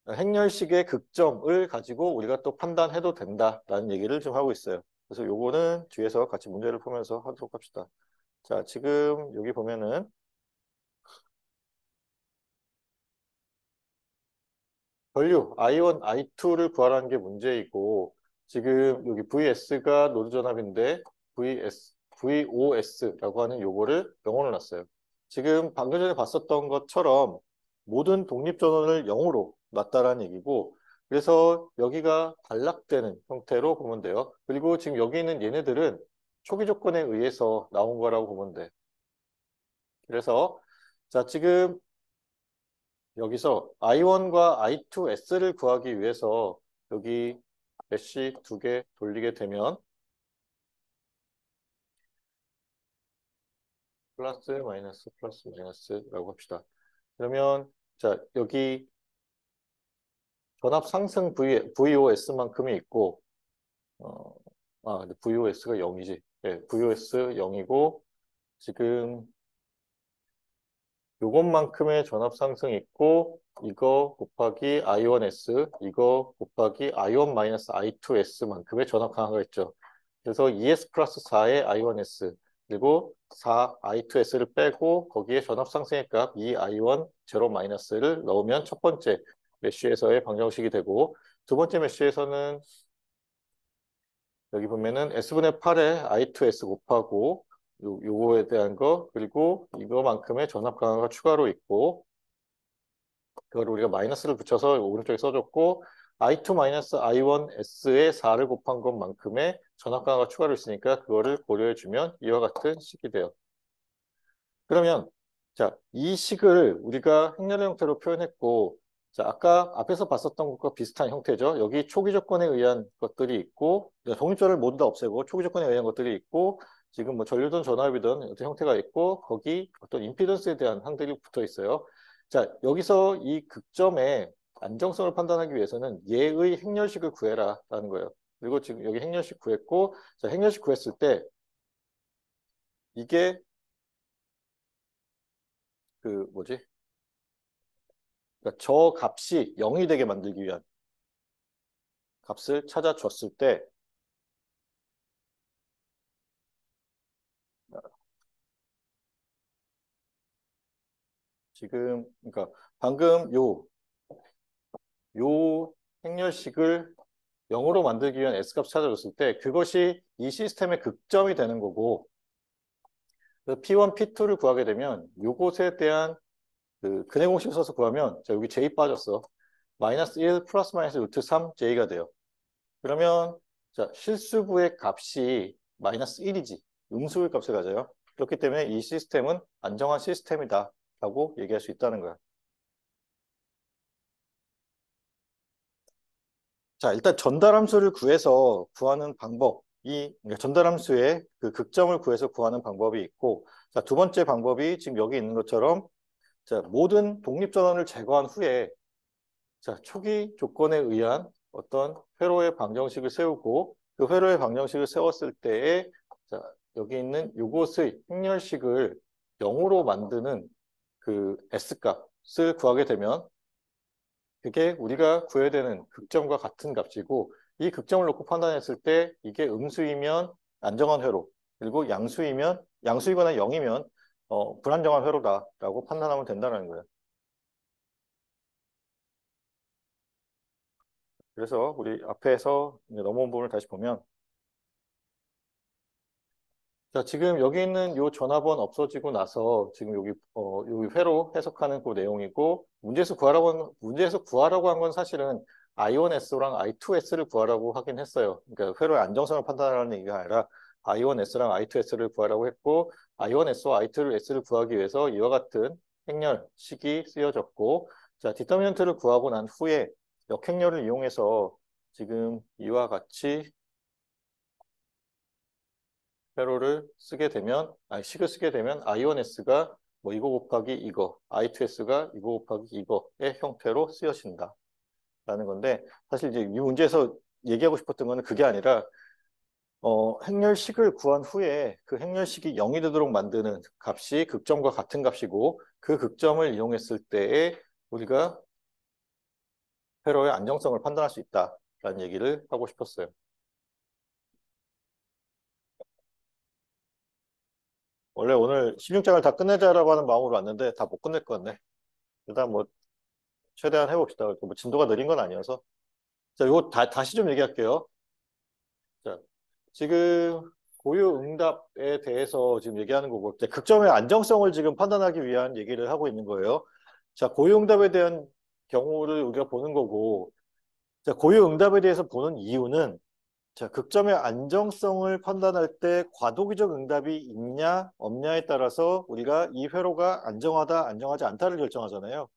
행렬식의 극점을 가지고 우리가 또 판단해도 된다라는 얘기를 좀 하고 있어요. 그래서 요거는 뒤에서 같이 문제를 풀면서 하도록 합시다. 자, 지금 여기 보면은 전류 I1, I2를 구하라는 게 문제이고 지금 여기 VS가 노드전압인데 VOS라고 하는 요거를 영어로 놨어요. 지금 방금 전에 봤었던 것처럼 모든 독립전원을 0으로 놨다라는 얘기고 그래서 여기가 단락되는 형태로 보면 돼요. 그리고 지금 여기 있는 얘네들은 초기 조건에 의해서 나온 거라고 보면 돼. 그래서 자 지금 여기서 I1과 I2S를 구하기 위해서 여기 메쉬 두 개 돌리게 되면 플러스 마이너스라고 합시다. 그러면 자 여기 전압 상승 VOS만큼이 있고 근데 VOS가 0이지. 예, VOS 0이고 지금 요것만큼의 전압 상승이 있고 이거 곱하기 I1S 이거 곱하기 I1-I2S만큼의 전압 강화가 있죠. 그래서 2S 플러스 4의 I1S 그리고 4 I2S를 빼고 거기에 전압 상승의 값 2 I1 제로 마이너스를 넣으면 첫 번째 메쉬에서의 방정식이 되고 두 번째 메쉬에서는 여기 보면은 S분의 8에 I2S 곱하고 요거에 대한 거 그리고 이거만큼의 전압 강화가 추가로 있고 그걸 우리가 마이너스를 붙여서 오른쪽에 써줬고 I2 마이너스 I1S에 4를 곱한 것만큼의 전압 강화가 추가로 있으니까 그거를 고려해주면 이와 같은 식이 돼요. 그러면 자, 이 식을 우리가 행렬의 형태로 표현했고 자, 아까 앞에서 봤었던 것과 비슷한 형태죠. 여기 초기 조건에 의한 것들이 있고 독립전을 모두 다 없애고 초기 조건에 의한 것들이 있고 지금 뭐 전류든 전압이든 어떤 형태가 있고 거기 어떤 임피던스에 대한 항들이 붙어 있어요. 자, 여기서 이 극점의 안정성을 판단하기 위해서는 얘의 행렬식을 구해라라는 거예요. 그리고 지금 여기 행렬식 구했고 자, 행렬식 구했을 때 이게 그 뭐지? 그러니까 저 값이 0이 되게 만들기 위한 값을 찾아줬을 때 지금 그러니까 방금 요 행렬식을 0으로 만들기 위한 S값 찾아줬을 때 그것이 이 시스템의 극점이 되는 거고 그 P1, P2를 구하게 되면 요것에 대한 그 근해 공식을 써서 구하면 자 여기 J 빠졌어. 마이너스 1 플러스 마이너스 루트 3 J가 돼요. 그러면 자 실수부의 값이 마이너스 1이지. 음수의 값을 가져요. 그렇기 때문에 이 시스템은 안정한 시스템이다 라고 얘기할 수 있다는 거야. 자, 일단 전달함수를 구해서 구하는 방법이, 그러니까 전달함수의 그 극점을 구해서 구하는 방법이 있고, 자, 두 번째 방법이 지금 여기 있는 것처럼, 자, 모든 독립전원을 제거한 후에, 자, 초기 조건에 의한 어떤 회로의 방정식을 세우고, 그 회로의 방정식을 세웠을 때에, 자, 여기 있는 요것의 행렬식을 0으로 만드는 그 S값을 구하게 되면, 그게 우리가 구해야 되는 극점과 같은 값이고 이 극점을 놓고 판단했을 때 이게 음수이면 안정한 회로 그리고 양수이거나 0이면 불안정한 회로다라고 판단하면 된다는 거예요. 그래서 우리 앞에서 이제 넘어온 부분을 다시 보면 자, 지금 여기 있는 요 전화번 없어지고 나서 지금 여기 회로 해석하는 그 내용이고 문제에서 구하라고 한 건 사실은 I1S랑 I2S를 구하라고 하긴 했어요. 그러니까 회로의 안정성을 판단하라는 얘기가 아니라 I1S랑 I2S를 구하라고 했고 I1S와 I2S를 구하기 위해서 이와 같은 행렬식이 쓰여졌고 자, 디터미넌트를 구하고 난 후에 역행렬을 이용해서 지금 이와 같이 회로를 쓰게 되면, 식을 쓰게 되면 I1S가 뭐 이거 곱하기 이거, I2S가 이거 곱하기 이거의 형태로 쓰여진다. 라는 건데, 사실 이제 이 문제에서 얘기하고 싶었던 거는 그게 아니라, 행렬식을 구한 후에 그 행렬식이 0이 되도록 만드는 값이 극점과 같은 값이고, 그 극점을 이용했을 때에 우리가 회로의 안정성을 판단할 수 있다라는 얘기를 하고 싶었어요. 원래 오늘 16장을 다 끝내자라고 하는 마음으로 왔는데 다 못 끝낼 것 같네. 일단 뭐 최대한 해봅시다. 뭐 진도가 느린 건 아니어서. 자, 이거 다시 좀 얘기할게요. 자, 지금 고유응답에 대해서 지금 얘기하는 거고, 이제 극점의 안정성을 지금 판단하기 위한 얘기를 하고 있는 거예요. 자, 고유응답에 대한 경우를 우리가 보는 거고, 자, 고유응답에 대해서 보는 이유는, 자, 극점의 안정성을 판단할 때 과도기적 응답이 있냐, 없냐에 따라서 우리가 이 회로가 안정하다, 안정하지 않다를 결정하잖아요.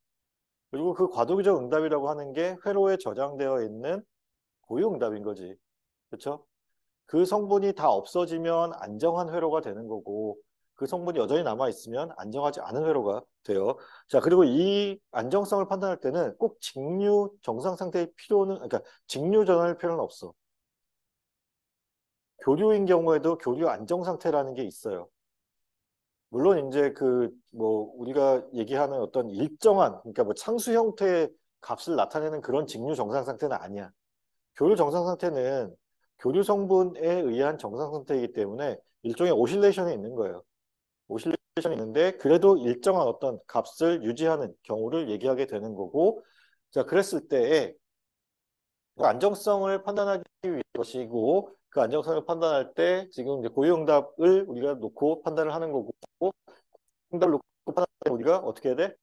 그리고 그 과도기적 응답이라고 하는 게 회로에 저장되어 있는 고유응답인 거지. 그렇죠? 그 성분이 다 없어지면 안정한 회로가 되는 거고 그 성분이 여전히 남아있으면 안정하지 않은 회로가 돼요. 자, 그리고 이 안정성을 판단할 때는 꼭 직류 정상 상태의 필요는, 그러니까 직류 전환일 필요는 없어. 교류인 경우에도 교류 안정 상태라는 게 있어요. 물론 이제 그 뭐 우리가 얘기하는 어떤 일정한, 그러니까 뭐 상수 형태의 값을 나타내는 그런 직류 정상 상태는 아니야. 교류 정상 상태는 교류 성분에 의한 정상 상태이기 때문에 일종의 오실레이션이 있는 거예요. 오실레이션이 있는데 그래도 일정한 어떤 값을 유지하는 경우를 얘기하게 되는 거고, 자, 그랬을 때에 그 안정성을 판단하기 위한 것이고, 그 안정성을 판단할 때 지금 이제 고유응답을 우리가 놓고 판단을 하는 거고, 응답을 놓고 판단할 때 우리가 어떻게 해야 돼?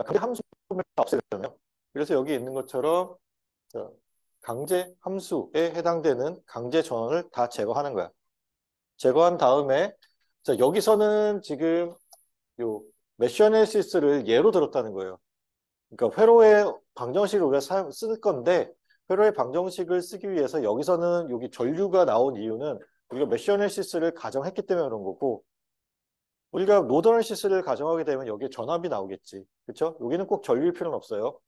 강제 함수를 없애야 되잖아요. 그래서 여기 있는 것처럼 자, 강제 함수에 해당되는 강제 전원을 다 제거하는 거야. 제거한 다음에 자, 여기서는 지금 요 메쉬 애널리시스를 예로 들었다는 거예요. 그러니까 회로의 방정식을 우리가 쓸 건데 회로의 방정식을 쓰기 위해서 여기서는 여기 전류가 나온 이유는 우리가 메쉬 애널리시스를 가정했기 때문에 그런 거고, 우리가 노드 애널리시스를 가정하게 되면 여기에 전압이 나오겠지. 그렇죠? 여기는 꼭 전류일 필요는 없어요.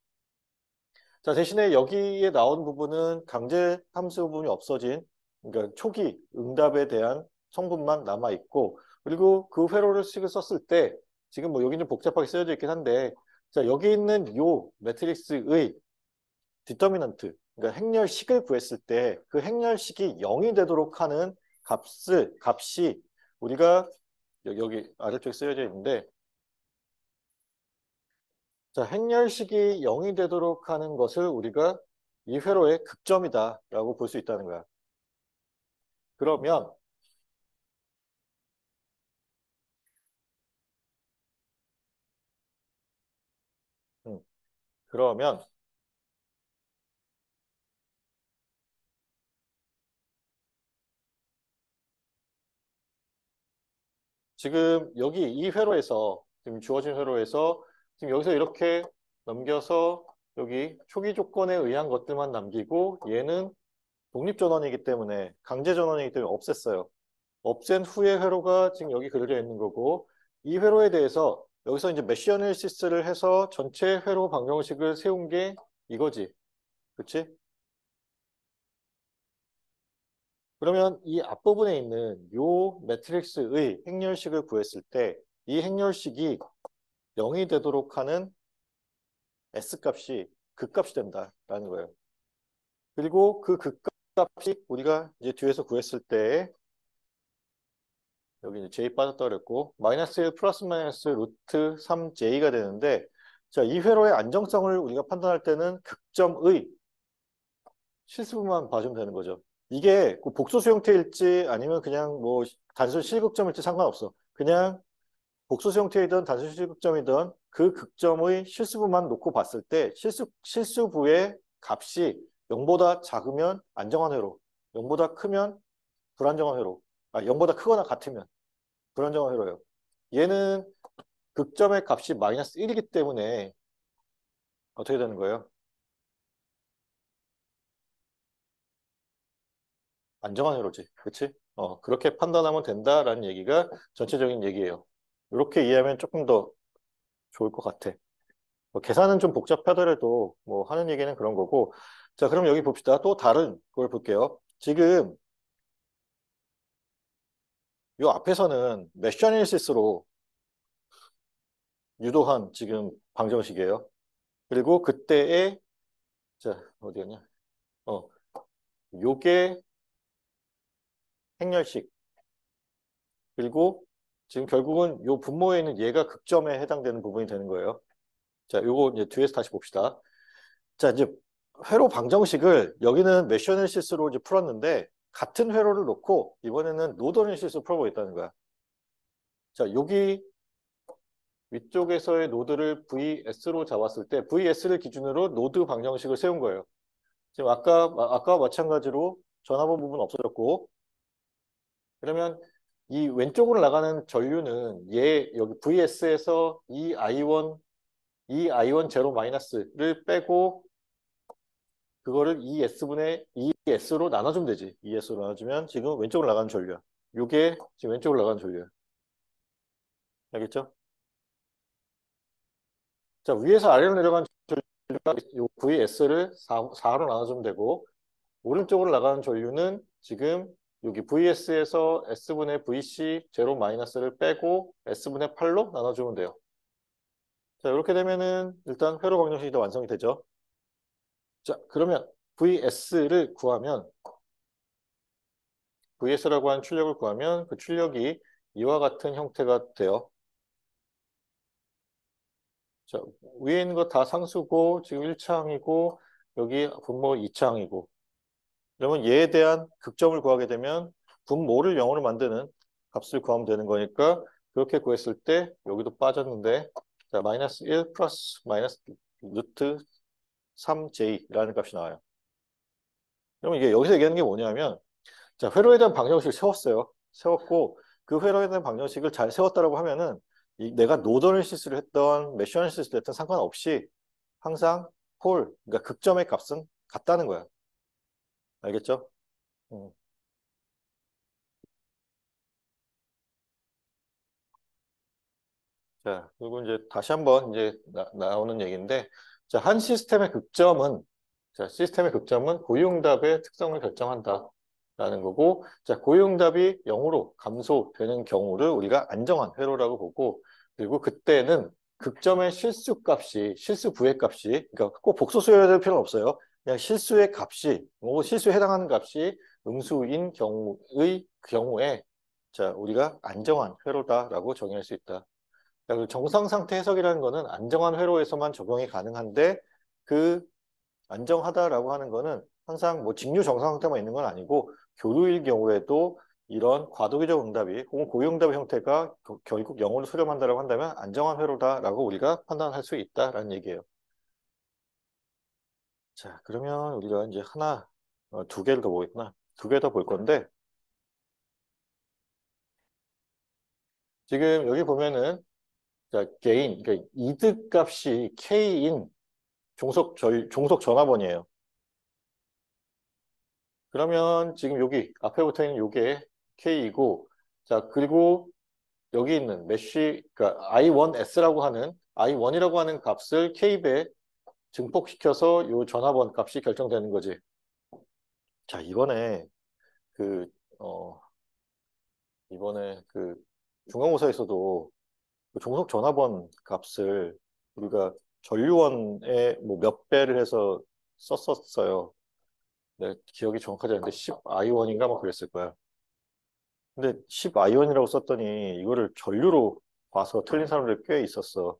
자, 대신에 여기에 나온 부분은 강제 함수 부분이 없어진, 그러니까 초기 응답에 대한 성분만 남아 있고, 그리고 그 회로를 식을 썼을 때 지금 뭐 여기 좀 복잡하게 쓰여져 있긴 한데, 자, 여기 있는 요 매트릭스의 디터미넌트, 그러니까 행렬식을 구했을 때 그 행렬식이 0이 되도록 하는 값이 우리가 여기 아래쪽에 쓰여져 있는데, 자, 행렬식이 0이 되도록 하는 것을 우리가 이 회로의 극점이다라고 볼 수 있다는 거야. 그러면 음, 그러면 지금 여기 이 회로에서 지금 주어진 회로에서 지금 여기서 이렇게 넘겨서 여기 초기 조건에 의한 것들만 남기고 얘는 독립전원이기 때문에 강제전원이기 때문에 없앴어요. 없앤 후의 회로가 지금 여기 그려져 있는 거고, 이 회로에 대해서 여기서 이제 메쉬 애널리시스를 해서 전체 회로 방정식을 세운 게 이거지. 그치? 그러면 이 앞부분에 있는 요 매트릭스의 행렬식을 구했을 때 이 행렬식이 0이 되도록 하는 S값이 극값이 된다라는 거예요. 그리고 그 극값이 우리가 이제 뒤에서 구했을 때 여기 이제 J 빠졌다 그랬고 마이너스 1 플러스 마이너스 루트 3J가 되는데, 자, 이 회로의 안정성을 우리가 판단할 때는 극점의 실수분만 봐주면 되는 거죠. 이게 그 복소수 형태일지 아니면 그냥 뭐 단순 실극점일지 상관없어. 그냥 복소수 형태이든 단순 실극점이든 그 극점의 실수부만 놓고 봤을 때 실수부의 값이 0보다 작으면 안정한 회로, 0보다 크면 불안정한 회로, 0보다 크거나 같으면 불안정한 회로예요. 얘는 극점의 값이 마이너스 1이기 때문에 어떻게 되는 거예요? 안정한 회로지. 그치? 그렇게 판단하면 된다라는 얘기가 전체적인 얘기예요. 이렇게 이해하면 조금 더 좋을 것 같아. 뭐 계산은 좀 복잡하더라도 뭐 하는 얘기는 그런 거고. 자, 그럼 여기 봅시다. 또 다른 걸 볼게요. 지금 이 앞에서는 메쉬 애널리시스로 유도한 지금 방정식이에요. 그리고 그때의, 자, 어디였냐? 어, 요게 행렬식. 그리고 지금 결국은 요 분모에 있는 얘가 극점에 해당되는 부분이 되는 거예요. 자, 요거 이제 뒤에서 다시 봅시다. 자, 이제 회로 방정식을 여기는 메쉬 애널리시스로 이제 풀었는데 같은 회로를 놓고 이번에는 노드 애널리시스로 풀어보겠다는 거야. 자, 여기 위쪽에서의 노드를 VS로 잡았을 때 VS를 기준으로 노드 방정식을 세운 거예요. 지금 아까 마찬가지로 전화번 부분 없어졌고 그러면 이 왼쪽으로 나가는 전류는 얘 여기 VS에서 이 I1 제로 마이너스를 빼고 그거를 ES분의 ES로 나눠주면 되지. ES로 나눠주면 지금 왼쪽으로 나가는 전류야. 요게 지금 왼쪽으로 나가는 전류야. 알겠죠? 자, 위에서 아래로 내려간 전류가 요 VS를 4로 나눠주면 되고 오른쪽으로 나가는 전류는 지금 여기 VS에서 S분의 VC 제로 마이너스를 빼고 S분의 8로 나눠주면 돼요. 자, 이렇게 되면은 일단 회로 방정식이 다 완성이 되죠. 자, 그러면 VS를 구하면 VS라고 하는 출력을 구하면 그 출력이 이와 같은 형태가 돼요. 자, 위에 있는 거 다 상수고 지금 1차항이고 여기 분모 2차항이고 그러면 얘에 대한 극점을 구하게 되면 분모를 0으로 만드는 값을 구하면 되는 거니까 그렇게 구했을 때 여기도 빠졌는데 자, 마이너스 1 플러스 마이너스 루트 3j라는 값이 나와요. 그러면 이게 여기서 얘기하는 게 뭐냐면 자, 회로에 대한 방정식을 세웠어요. 세웠고 그 회로에 대한 방정식을 잘 세웠다라고 하면은 내가 노드 애널리시스를 했던 메쉬 애널리시스를 했던 상관없이 항상 그러니까 극점의 값은 같다는 거야. 알겠죠? 음. 자, 그리고 이제 다시 한번 이제 나오는 얘기인데, 자, 한 시스템의 극점은, 자, 시스템의 극점은 고유응답의 특성을 결정한다라는 거고, 자, 고유응답이 0으로 감소되는 경우를 우리가 안정한 회로라고 보고, 그리고 그때는 극점의 실수 부의 값이, 그러니까 꼭 복소수여야 될 필요는 없어요. 그냥 실수의 값이, 뭐 실수에 해당하는 값이 음수인 경우에, 자, 우리가 안정한 회로다라고 정의할 수 있다. 그 정상 상태 해석이라는 거는 안정한 회로에서만 적용이 가능한데 그 안정하다라고 하는 거는 항상 뭐 직류 정상 상태만 있는 건 아니고 교류일 경우에도 이런 과도기적 응답이 혹은 고유응답의 형태가 결국 0으로 수렴한다라고 한다면 안정한 회로다라고 우리가 판단할 수 있다라는 얘기예요. 자, 그러면 우리가 이제 두 개를 더 보겠구나. 두 개 더 볼 건데 지금 여기 보면은 자, 그러니까 이득 값이 K인 종속 전화번이에요. 그러면 지금 여기 앞에 붙어 있는 요게 K이고 자 그리고 여기 있는 그러니까 I1S라고 하는 I1이라고 하는 값을 K배 증폭시켜서 요 전화번 값이 결정되는 거지. 자 그 어 이번에 그 중간고사에서도 그 종속 전화번 값을 우리가 전류원의 뭐 몇 배를 해서 썼었어요. 네, 기억이 정확하지 않은데 10I1인가 뭐 그랬을 거야. 근데 10아이언이라고 썼더니 이거를 전류로 봐서 틀린 사람들이 꽤 있었어.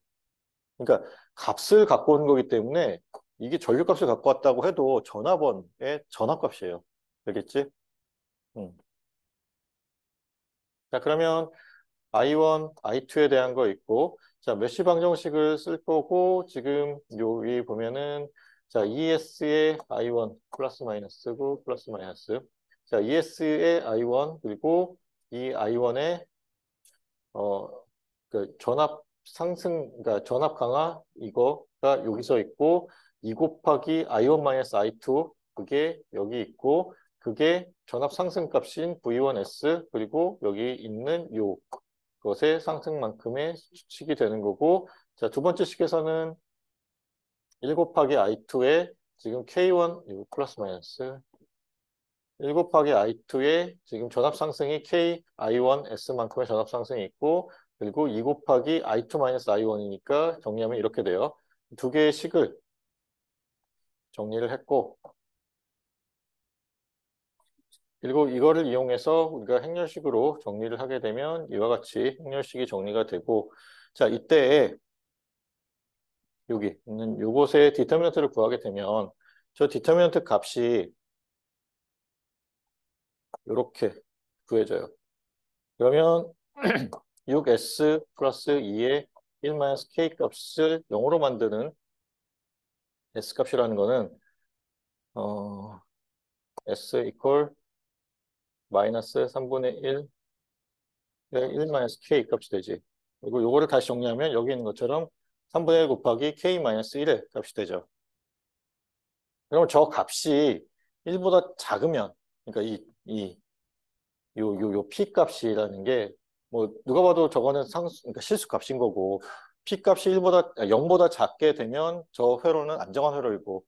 그러니까 값을 갖고 오는 거기 때문에 이게 전류 값을 갖고 왔다고 해도 전화번의 전압값이에요. 알겠지? 음. 자, 그러면 I1, I2에 대한 거 있고, 자, 메쉬 방정식을 쓸 거고, 지금 여기 보면은, 자, ES의 I1 플러스 마이너스고, 플러스 마이너스. 자, ES의 I1, 그리고 이 I1의 그 전압 상승, 그러니까 전압 강화 이거가 여기서 있고 2 곱하기 I1 마이너스 I2 그게 여기 있고 그게 전압 상승 값인 V1S 그리고 여기 있는 요 것의 상승만큼의 수칙이 되는 거고 자, 두 번째 식에서는 1 곱하기 I2에 지금 K1 이거 플러스 마이너스 1 곱하기 I2에 지금 전압 상승이 K I1S만큼의 전압 상승이 있고 그리고 2 곱하기 I2 마이너스 I1이니까 정리하면 이렇게 돼요. 두 개의 식을 정리를 했고, 그리고 이거를 이용해서 우리가 행렬식으로 정리를 하게 되면 이와 같이 행렬식이 정리가 되고, 자, 이때 여기 있는 요것의 디터미넌트를 구하게 되면 저 디터미넌트 값이 이렇게 구해져요. 그러면 6s 플러스 2의 1 마이너스 k 값을 0으로 만드는 s 값이라는 거는 s 이퀄 마이너스 3분의 1 1 마이너스 k 값이 되지. 그리고 요거를 다시 정리하면 여기 있는 것처럼 3분의 1 곱하기 k 마이너스 1의 값이 되죠. 그러면 저 값이 1보다 작으면, 그러니까 요 p 값이라는 게, 뭐, 누가 봐도 저거는 그러니까 실수 값인 거고, p 값이 0보다 작게 되면 저 회로는 안정한 회로이고,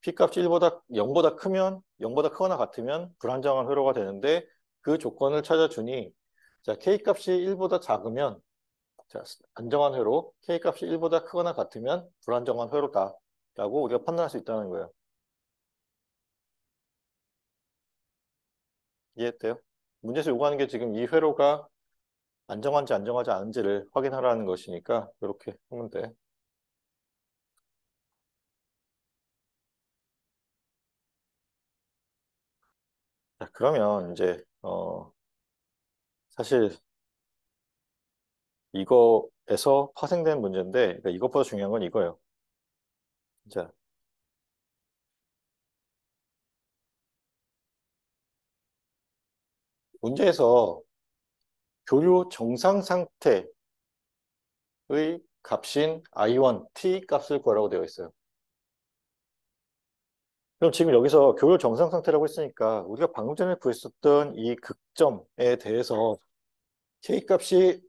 p 값이 0보다 크면, 0보다 크거나 같으면 불안정한 회로가 되는데, 그 조건을 찾아주니, 자, k 값이 1보다 작으면, 자, 안정한 회로, k 값이 1보다 크거나 같으면 불안정한 회로다. 라고 우리가 판단할 수 있다는 거예요. 이해돼요? 문제에서 요구하는 게 지금 이 회로가 안정한지 안정하지 않은지를 확인하라는 것이니까 이렇게 하면 돼. 자, 그러면 이제 사실 이거에서 파생된 문제인데 그러니까 이것보다 중요한 건 이거예요. 자, 문제에서 교류 정상 상태의 값인 I1, T 값을 구하라고 되어 있어요. 그럼 지금 여기서 교류 정상 상태라고 했으니까 우리가 방금 전에 구했었던 이 극점에 대해서 K 값이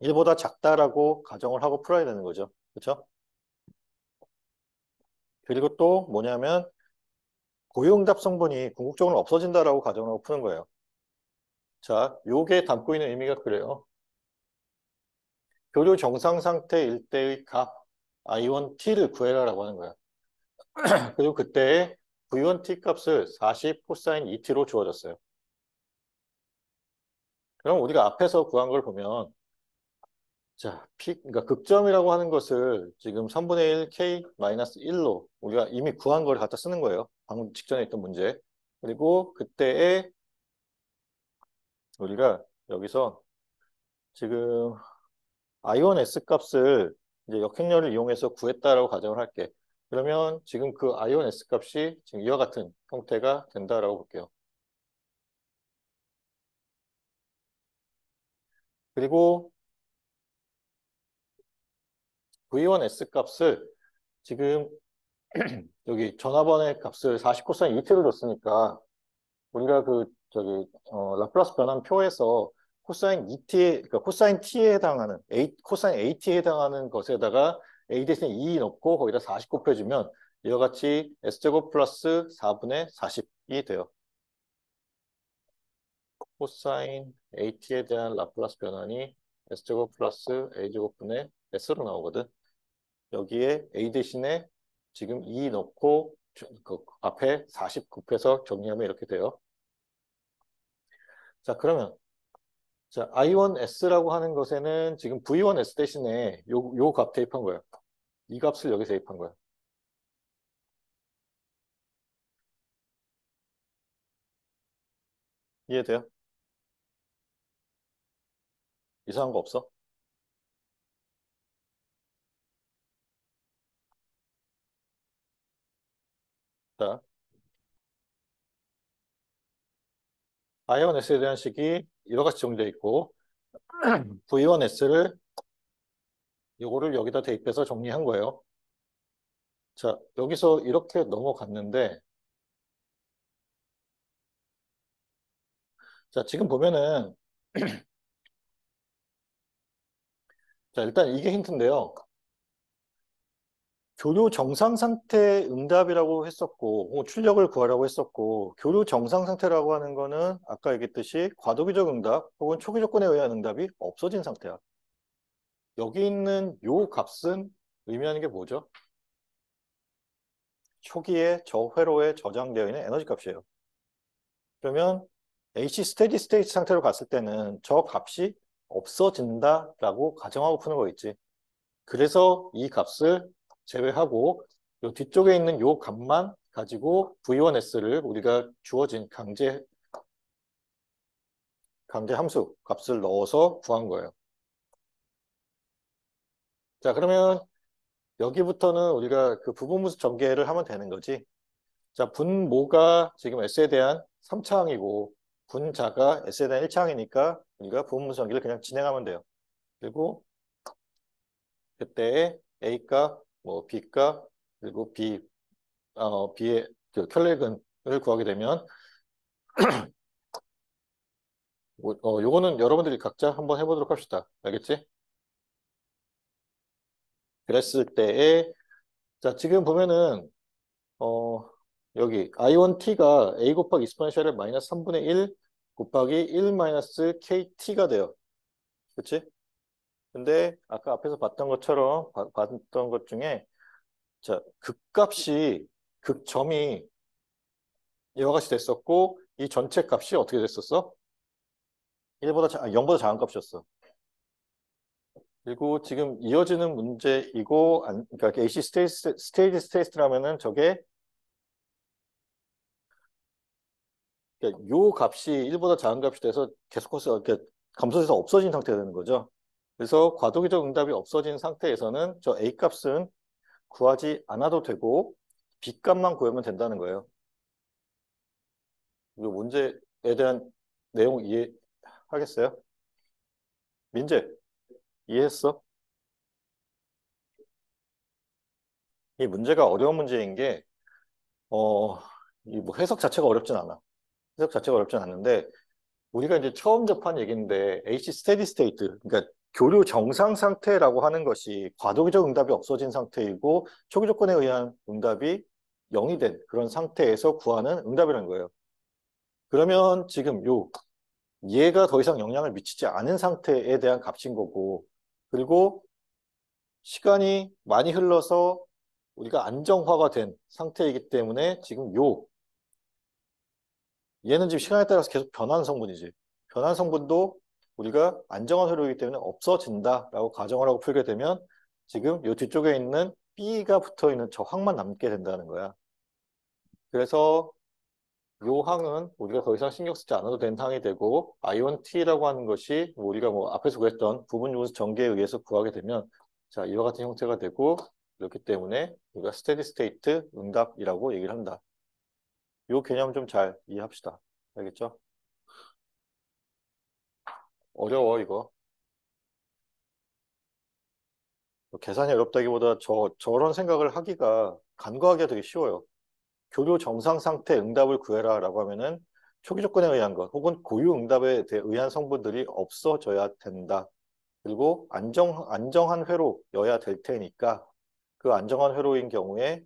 1보다 작다라고 가정을 하고 풀어야 되는 거죠. 그렇죠? 그리고 또 뭐냐면 고유응답 성분이 궁극적으로 없어진다라고 가정하고 푸는 거예요. 자, 요게 담고 있는 의미가 그래요. 교류 정상 상태일 때의 값 I1T를 구해라라고 하는 거야. 그리고 그때의 V1T 값을 40 코사인 2T로 주어졌어요. 그럼 우리가 앞에서 구한 걸 보면 자, 그러니까 극점이라고 하는 것을 지금 3분의 1 K 마이너스 1로 우리가 이미 구한 걸 갖다 쓰는 거예요. 방금 직전에 있던 문제. 그리고 그때의 우리가 여기서 지금 I1S 값을 이제 역행렬을 이용해서 구했다라고 가정을 할게. 그러면 지금 그 I1S 값이 지금 이와 같은 형태가 된다라고 볼게요. 그리고 V1S 값을 지금 여기 전화번의 값을 40 코사인 2t로 줬으니까 우리가 라플라스 변환표에서 코사인 2t에 그러니까 코사인 t에 해당하는 코사인 at에 해당하는 것에다가 a 대신에 2 넣고 거기다 40 곱해주면 이와 같이 s제곱 플러스 4분의 40이 돼요. 코사인 at에 대한 라플라스 변환이 s제곱 플러스 a제곱분의 s로 나오거든. 여기에 a 대신에 지금 2 넣고 그 앞에 40 곱해서 정리하면 이렇게 돼요. 자, 그러면 자, I1S라고 하는 것에는 지금 V1S 대신에 요 값 대입한 거예요. 이 값을 여기서 대입한 거예요. 이해돼요? 이상한 거 없어? 자, I1S에 대한 식이 이와 같이 정리되어 있고 V1S를 요거를 여기다 대입해서 정리한 거예요. 자, 여기서 이렇게 넘어갔는데 자, 지금 보면은 자, 일단 이게 힌트인데요. 교류 정상 상태 응답이라고 했었고, 출력을 구하라고 했었고, 교류 정상 상태라고 하는 거는 아까 얘기했듯이 과도기적 응답 혹은 초기 조건에 의한 응답이 없어진 상태야. 여기 있는 요 값은 의미하는 게 뭐죠? 초기에 저 회로에 저장되어 있는 에너지 값이에요. 그러면 H 스테디 스테이트 상태로 갔을 때는 저 값이 없어진다라고 가정하고 푸는 거 있지. 그래서 이 값을 제외하고 요 뒤쪽에 있는 요 값만 가지고 V1S를 우리가 주어진 강제 함수 값을 넣어서 구한 거예요. 자, 그러면 여기부터는 우리가 그 부분분수 전개를 하면 되는 거지. 자, 분모가 지금 S에 대한 3차항이고 분자가 S에 대한 1차항이니까 우리가 부분분수 전개를 그냥 진행하면 돼요. 그리고 그때 A 값, 뭐 B 값, 그리고 B의 그 켤레근을 구하게 되면 요거는 여러분들이 각자 한번 해보도록 합시다. 알겠지? 그랬을 때에 자, 지금 보면은 어, 여기 I1T가 A 곱하기 익스포넨셜의 마이너스 3분의 1 곱하기 1 마이너스 KT가 돼요. 그치? 근데 아까 앞에서 봤던 것처럼 봤던 것 중에 자, 극점이 이와 같이 됐었고 이 전체 값이 어떻게 됐었어? 0보다 작은 값이었어. 그리고 지금 이어지는 문제이고 그러니까 AC 스테이지라면은 저게 그러니까 요 값이 1보다 작은 값이 돼서 계속해서 이렇게 감소해서 없어진 상태가 되는 거죠. 그래서 과도기적 응답이 없어진 상태에서는 저 A 값은 구하지 않아도 되고 B 값만 구하면 된다는 거예요. 이 문제에 대한 내용 이해하겠어요? 민재, 이해했어? 이 문제가 어려운 문제인 게, 어, 이 뭐 해석 자체가 어렵진 않아. 해석 자체가 어렵진 않는데, 우리가 이제 처음 접한 얘기인데, H 스테디 스테이트, 그러니까 교류 정상 상태라고 하는 것이 과도기적 응답이 없어진 상태이고, 초기 조건에 의한 응답이 0이 된 그런 상태에서 구하는 응답이라는 거예요. 그러면 지금 얘가 더 이상 영향을 미치지 않은 상태에 대한 값인 거고, 그리고 시간이 많이 흘러서 우리가 안정화가 된 상태이기 때문에 지금 얘는 지금 시간에 따라서 계속 변하는 성분이지. 변한 성분도 우리가 안정화 회로이기 때문에 없어진다라고 가정을 하고 풀게 되면 지금 요 뒤쪽에 있는 B가 붙어 있는 저 항만 남게 된다는 거야. 그래서 요 항은 우리가 더 이상 신경 쓰지 않아도 되는 항이 되고 I1T라고 하는 것이 우리가 뭐 앞에서 구했던 부분유분수 전개에 의해서 구하게 되면 자 이와 같은 형태가 되고 그렇기 때문에 우리가 스테디 스테이트 응답이라고 얘기를 한다. 요 개념 좀 잘 이해합시다. 알겠죠? 어려워 이거. 계산이 어렵다기보다 저런 생각을 하기가 간과하기가 되게 쉬워요. 교류 정상 상태 응답을 구해라라고 하면은 초기 조건에 의한 것 혹은 고유 응답에 의한 성분들이 없어져야 된다. 그리고 안정한 회로여야 될 테니까 그 안정한 회로인 경우에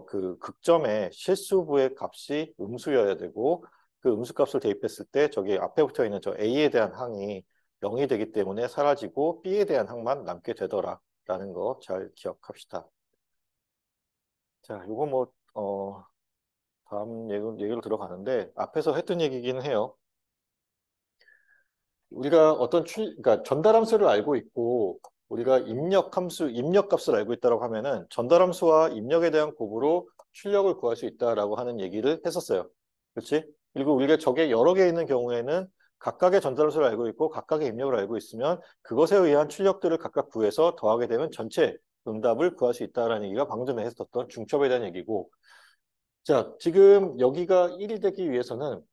그 극점의 실수부의 값이 음수여야 되고 그 음수값을 대입했을 때 저기 앞에 붙어 있는 저 A에 대한 항이 0이 되기 때문에 사라지고 B에 대한 항만 남게 되더라라는 거 잘 기억합시다. 자, 요거 다음 얘기로 들어가는데 앞에서 했던 얘기기는 해요. 우리가 그러니까 전달함수를 알고 있고 우리가 입력값을 알고 있다고 하면은 전달함수와 입력에 대한 곱으로 출력을 구할 수 있다라고 하는 얘기를 했었어요. 그렇지? 그리고 우리가 저게 여러 개 있는 경우에는 각각의 전달함수를 알고 있고 각각의 입력을 알고 있으면 그것에 의한 출력들을 각각 구해서 더하게 되면 전체 응답을 구할 수 있다라는 얘기가 방금 전에 했었던 중첩에 대한 얘기고 자, 지금 여기가 1이 되기 위해서는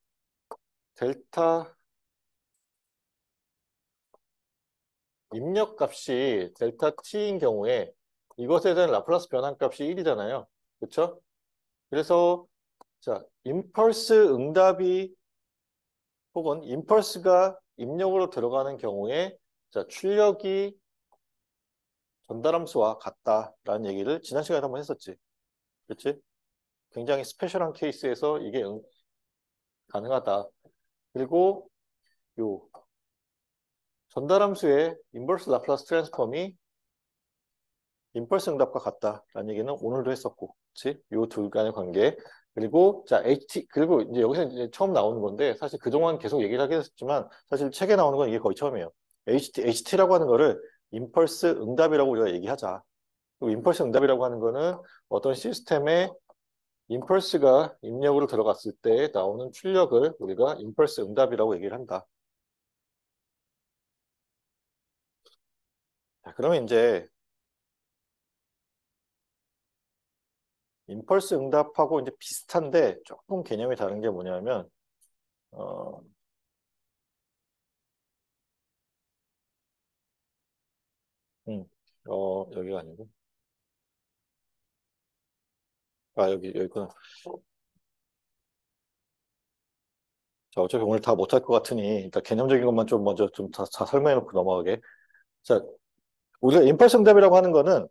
델타 입력값이 델타 t인 경우에 이것에 대한 라플라스 변환값이 1이잖아요. 그렇죠? 그래서 자, 임펄스 응답이 혹은 임펄스가 입력으로 들어가는 경우에 자, 출력이 전달함수와 같다라는 얘기를 지난 시간에 한번 했었지. 그렇지? 굉장히 스페셜한 케이스에서 이게 가능하다. 그리고 요 전달함수의 인버스 라플라스 트랜스폼이 임펄스 응답과 같다라는 얘기는 오늘도 했었고, 그렇지? 요 둘 간의 관계. 그리고 자, 그리고 이제 여기서 이제 처음 나오는 건데 사실 그동안 계속 얘기를 하긴 했지만 사실 책에 나오는 건 이게 거의 처음이에요. HT라고 하는 거를 임펄스 응답이라고 우리가 얘기하자. 그리고 임펄스 응답이라고 하는 거는 어떤 시스템에 임펄스가 입력으로 들어갔을 때 나오는 출력을 우리가 임펄스 응답이라고 얘기를 한다. 자, 그러면 이제 임펄스 응답하고 이제 비슷한데 조금 개념이 다른 게 뭐냐면 어, 음, 여기가 아니고 여기 있구나. 자, 어차피 오늘 다 못할 것 같으니 일단 개념적인 것만 좀 먼저 좀 다 설명해 놓고 넘어가게. 자, 우리가 임펄스 응답이라고 하는 거는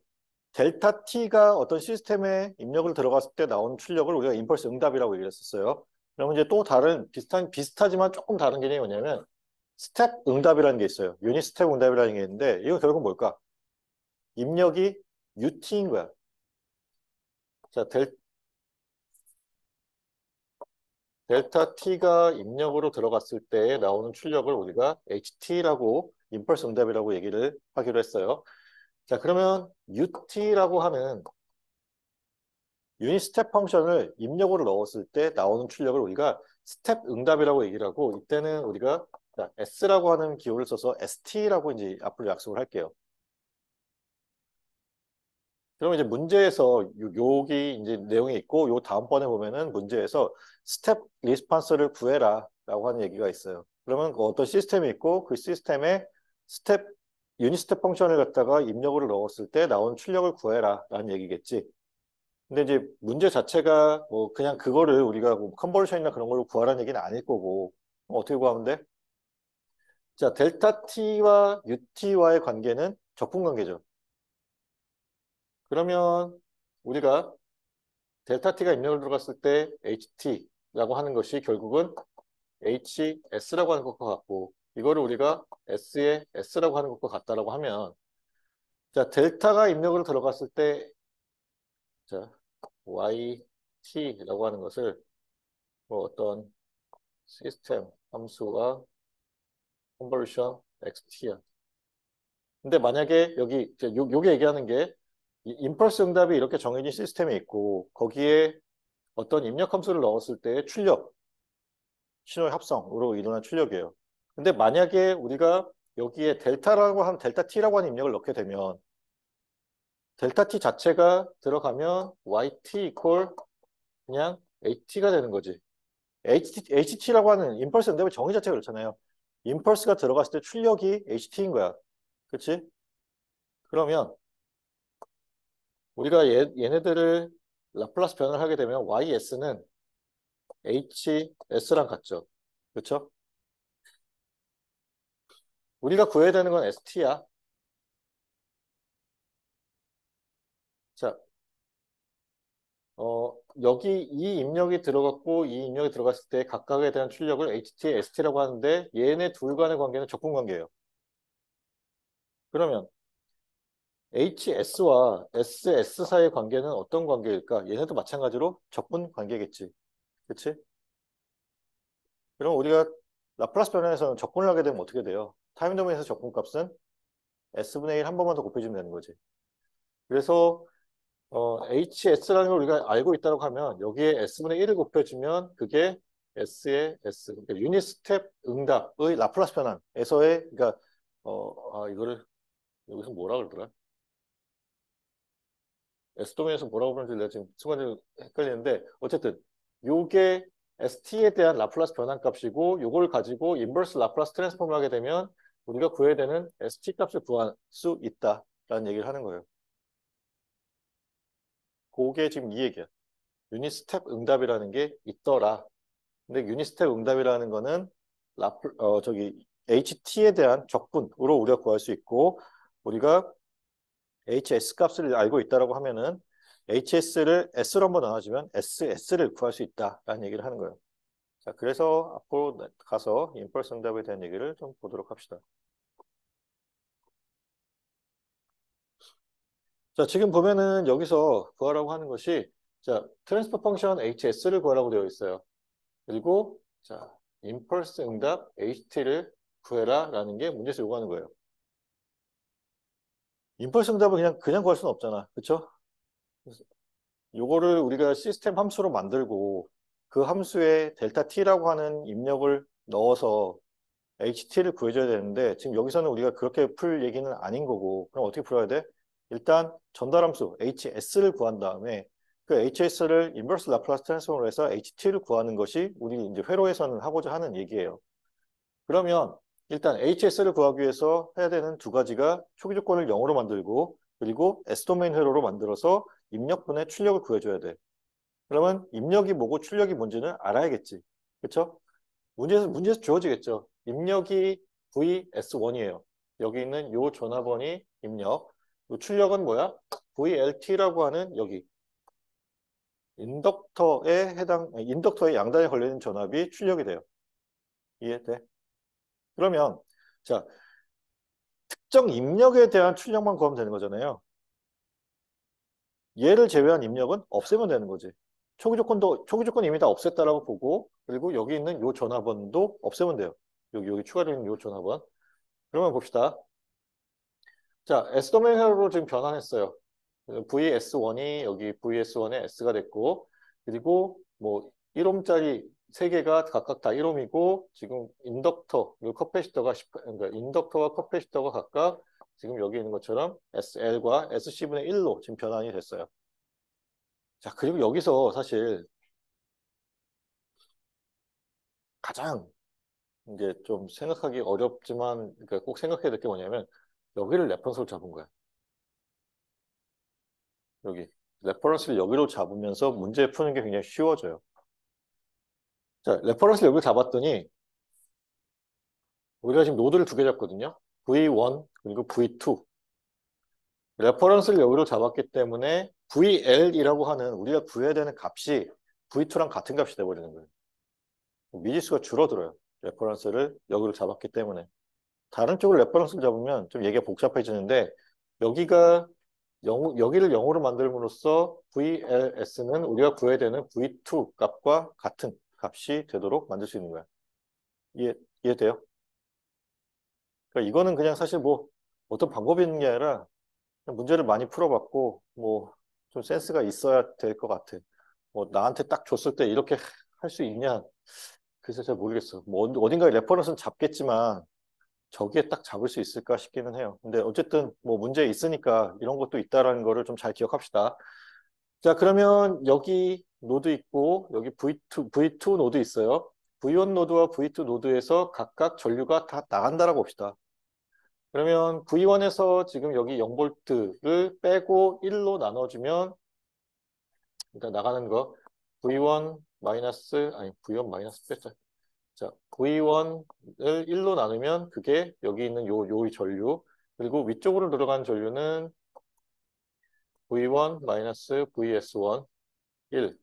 델타 t가 어떤 시스템에 입력을 들어갔을 때 나오는 출력을 우리가 임펄스 응답이라고 얘기를 했었어요. 그러면 이제 또 다른 비슷하지만 조금 다른 개념이 뭐냐면 스텝 응답이라는 게 있어요. 유닛 스텝 응답이라는 게 있는데 이거 결국 뭘까? 입력이 UT인 거야. 자, 델타 t가 입력으로 들어갔을 때 나오는 출력을 우리가 HT라고 임펄스 응답이라고 얘기를 하기로 했어요. 자, 그러면 UT라고 하는 유닛 스텝 펑션을 입력으로 넣었을 때 나오는 출력을 우리가 스텝 응답이라고 얘기를 하고 이때는 우리가 자, S라고 하는 기호를 써서 ST라고 이제 앞으로 약속을 할게요. 그러면 이제 문제에서 여기 이제 내용이 있고 요 다음번에 보면은 문제에서 스텝 리스판스를 구해라 라고 하는 얘기가 있어요. 그러면 그 어떤 시스템이 있고 그 시스템에 스텝 유닛 스텝 펑션을 갖다가 입력으로 넣었을 때 나온 출력을 구해라 라는 얘기겠지. 근데 이제 문제 자체가 뭐 그냥 그거를 우리가 뭐 컨버전이나 그런 걸로 구하라는 얘기는 아닐 거고 어떻게 구하면 돼? 자, 델타 t와 UT와의 관계는 적분 관계죠. 그러면 우리가 델타 t가 입력을 들어갔을 때 HT라고 하는 것이 결국은 HS라고 하는 것과 같고 이거를 우리가 S의 S라고 하는 것과 같다라고 하면 자, 델타가 입력으로 들어갔을 때 자, YT라고 하는 것을 뭐 어떤 시스템 함수가 conversion XT야. 근데 만약에 여기 이제 요게 얘기하는 게 임펄스 응답이 이렇게 정해진 시스템이 있고 거기에 어떤 입력 함수를 넣었을 때 출력, 신호의 합성으로 일어난 출력이에요. 근데 만약에 우리가 여기에 델타 t라고 하는 입력을 넣게 되면 델타 t 자체가 들어가면 yt 이퀄 그냥 ht가 되는 거지. HT라고 하는 임펄스 응답의 정의 자체가 그렇잖아요. 임펄스가 들어갔을 때 출력이 HT인 거야. 그렇지? 그러면 우리가 얘네들을 라플라스 변환을 하게 되면 YS는 HS랑 같죠. 그렇죠? 우리가 구해야 되는 건 ST야. 자, 여기 이 입력이 들어갔고 이 입력이 들어갔을 때 각각에 대한 출력을 HT, ST라고 하는데 얘네 둘 간의 관계는 적분 관계예요. 그러면 HS와 SS 사이의 관계는 어떤 관계일까? 얘네도 마찬가지로 적분 관계겠지. 그치? 그럼 우리가 라플라스 변환에서는 적분을 하게 되면 어떻게 돼요? 타임 도메인에서 적분값은 S분의 1 한 번만 더 곱해주면 되는 거지. 그래서 HS라는 걸 우리가 알고 있다고 하면 여기에 S분의 1을 곱해주면 그게 S의 S, 그러니까 유닛 스텝 응답의 라플라스 변환에서의 그러니까 이거를 여기서 뭐라 그러더라? S도메인에서 뭐라고 그러는지 내가 지금 순간적으로 헷갈리는데 어쨌든 요게 ST에 대한 라플라스 변환 값이고 요걸 가지고 인버스 라플라스 트랜스폼을 하게 되면 우리가 구해야 되는 ST 값을 구할 수 있다라는 얘기를 하는 거예요. 그게 지금 이 얘기야. 유닛 스텝 응답이라는 게 있더라. 근데 유닛 스텝 응답이라는 거는 저기 HT에 대한 적분으로 우리가 구할 수 있고 우리가 HS 값을 알고 있다라고 하면은 HS를 S로 한번 나눠주면 SS를 구할 수 있다라는 얘기를 하는 거예요. 자, 그래서 앞으로 가서 임펄스 응답에 대한 얘기를 좀 보도록 합시다. 자, 지금 보면은 여기서 구하라고 하는 것이, 자, 트랜스퍼 펑션 HS를 구하라고 되어 있어요. 그리고, 자, 임펄스 응답 HT를 구해라 라는 게 문제에서 요구하는 거예요. 임펄스 응답을 그냥 구할 수는 없잖아. 그쵸? 그래서 요거를 우리가 시스템 함수로 만들고 그 함수에 델타 t라고 하는 입력을 넣어서 HT를 구해줘야 되는데 지금 여기서는 우리가 그렇게 풀 얘기는 아닌 거고 그럼 어떻게 풀어야 돼? 일단 전달함수 HS를 구한 다음에 그 HS를 인버스 라플라스 트랜스폼으로 해서 HT를 구하는 것이 우리 이제 회로에서는 하고자 하는 얘기예요. 그러면 일단 HS를 구하기 위해서 해야 되는 두 가지가 초기 조건을 0으로 만들고 그리고 S도메인 회로로 만들어서 입력분의 출력을 구해줘야 돼. 그러면 입력이 뭐고 출력이 뭔지는 알아야겠지. 그쵸? 문제에서 주어지겠죠. 입력이 VS1이에요. 여기 있는 요 전화번이 입력. 요 출력은 뭐야? VLT라고 하는 여기 인덕터의 양단에 걸려있는 전압이 출력이 돼요. 이해돼? 그러면 자, 특정 입력에 대한 출력만 구하면 되는 거잖아요. 얘를 제외한 입력은 없애면 되는 거지. 초기 조건 이미 다 없앴다라고 보고, 그리고 여기 있는 요 전화번도 없애면 돼요. 여기 추가되어 있는 요 전화번. 그러면 봅시다. 자, S도메인 회로로 지금 변환했어요. VS1이 여기 VS1의 S가 됐고, 그리고 뭐 1옴짜리 세 개가 각각 다 1옴이고, 지금 인덕터, 요 커패시터가, 그러니까 인덕터와 커패시터가 각각 지금 여기 있는 것처럼 SL과 SC분의 1로 지금 변환이 됐어요. 자, 그리고 여기서 사실 가장 이제 좀 생각하기 어렵지만, 그러니까 꼭 생각해야 될 게 뭐냐면, 여기를 레퍼런스로 잡은 거야. 여기. 레퍼런스를 여기로 잡으면서 문제 푸는 게 굉장히 쉬워져요. 자, 레퍼런스를 여기로 잡았더니, 우리가 지금 노드를 두 개 잡거든요. V1, 그리고 V2. 레퍼런스를 여기로 잡았기 때문에 VL이라고 하는 우리가 구해야 되는 값이 V2랑 같은 값이 돼버리는 거예요. 미지수가 줄어들어요. 레퍼런스를 여기로 잡았기 때문에. 다른 쪽을 레퍼런스를 잡으면 좀 얘기가 복잡해지는데 여기를 0으로 만들므로써 VLS는 우리가 구해야 되는 V2 값과 같은 값이 되도록 만들 수 있는 거야. 이해돼요? 그러니까 이거는 그냥 사실 뭐 어떤 방법이 있는 게 아니라 그냥 문제를 많이 풀어봤고 뭐 좀 센스가 있어야 될 것 같아. 뭐 나한테 딱 줬을 때 이렇게 할 수 있냐? 글쎄 잘 모르겠어. 뭐 어딘가에 레퍼런스는 잡겠지만 저기에 딱 잡을 수 있을까 싶기는 해요. 근데 어쨌든 뭐 문제 있으니까 이런 것도 있다라는 거를 좀 잘 기억합시다. 자, 그러면 여기 노드 있고 여기 V2 노드 있어요. V1 노드와 V2 노드에서 각각 전류가 다 나간다라고 봅시다. 그러면 V1에서 지금 여기 0V를 빼고 1로 나눠주면 일단 나가는 거 V1 마이너스 아니 V1 마이너스 뺐자. 자, V1을 1로 나누면 그게 여기 있는 요 전류 그리고 위쪽으로 들어간 전류는 V1 마이너스 VS1 1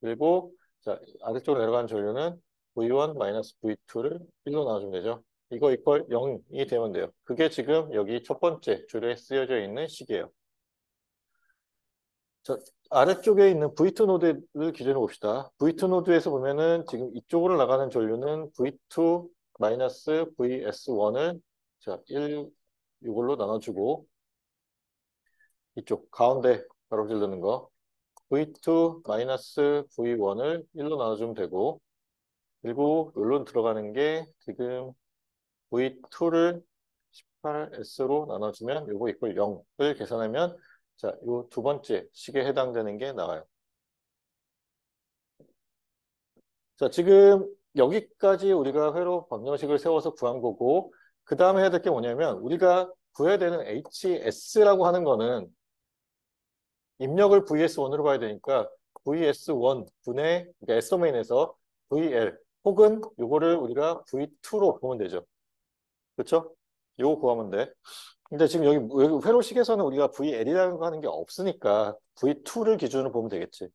그리고 자, 아래쪽으로 내려간 전류는 V1 마이너스 V2를 1로 나눠주면 되죠. 이거 이퀄 0이 되면 돼요. 그게 지금 여기 첫 번째 줄에 쓰여져 있는 식이에요. 자, 아래쪽에 있는 V2 노드를 기준으로 봅시다. V2 노드에서 보면은 지금 이쪽으로 나가는 전류는 V2 마이너스 VS1을 자, 1 이걸로 나눠주고 이쪽 가운데 가로질 넣는 거 V2 마이너스 V1을 1로 나눠주면 되고 그리고 여기로 들어가는 게 지금 V2를 18S로 나눠주면 요거 이퀄 0을 계산하면 자, 요 두 번째 식에 해당되는 게 나와요. 자, 지금 여기까지 우리가 회로 방정식을 세워서 구한 거고 그 다음에 해야 될 게 뭐냐면 우리가 구해야 되는 HS라고 하는 거는 입력을 VS1으로 봐야 되니까 VS1 분의 그러니까 S도메인에서 VL 혹은 요거를 우리가 V2로 보면 되죠. 그렇죠? 요거 구하면 돼. 근데 지금 여기 회로식에서는 우리가 VL이라는 거 하는 게 없으니까 V2를 기준으로 보면 되겠지.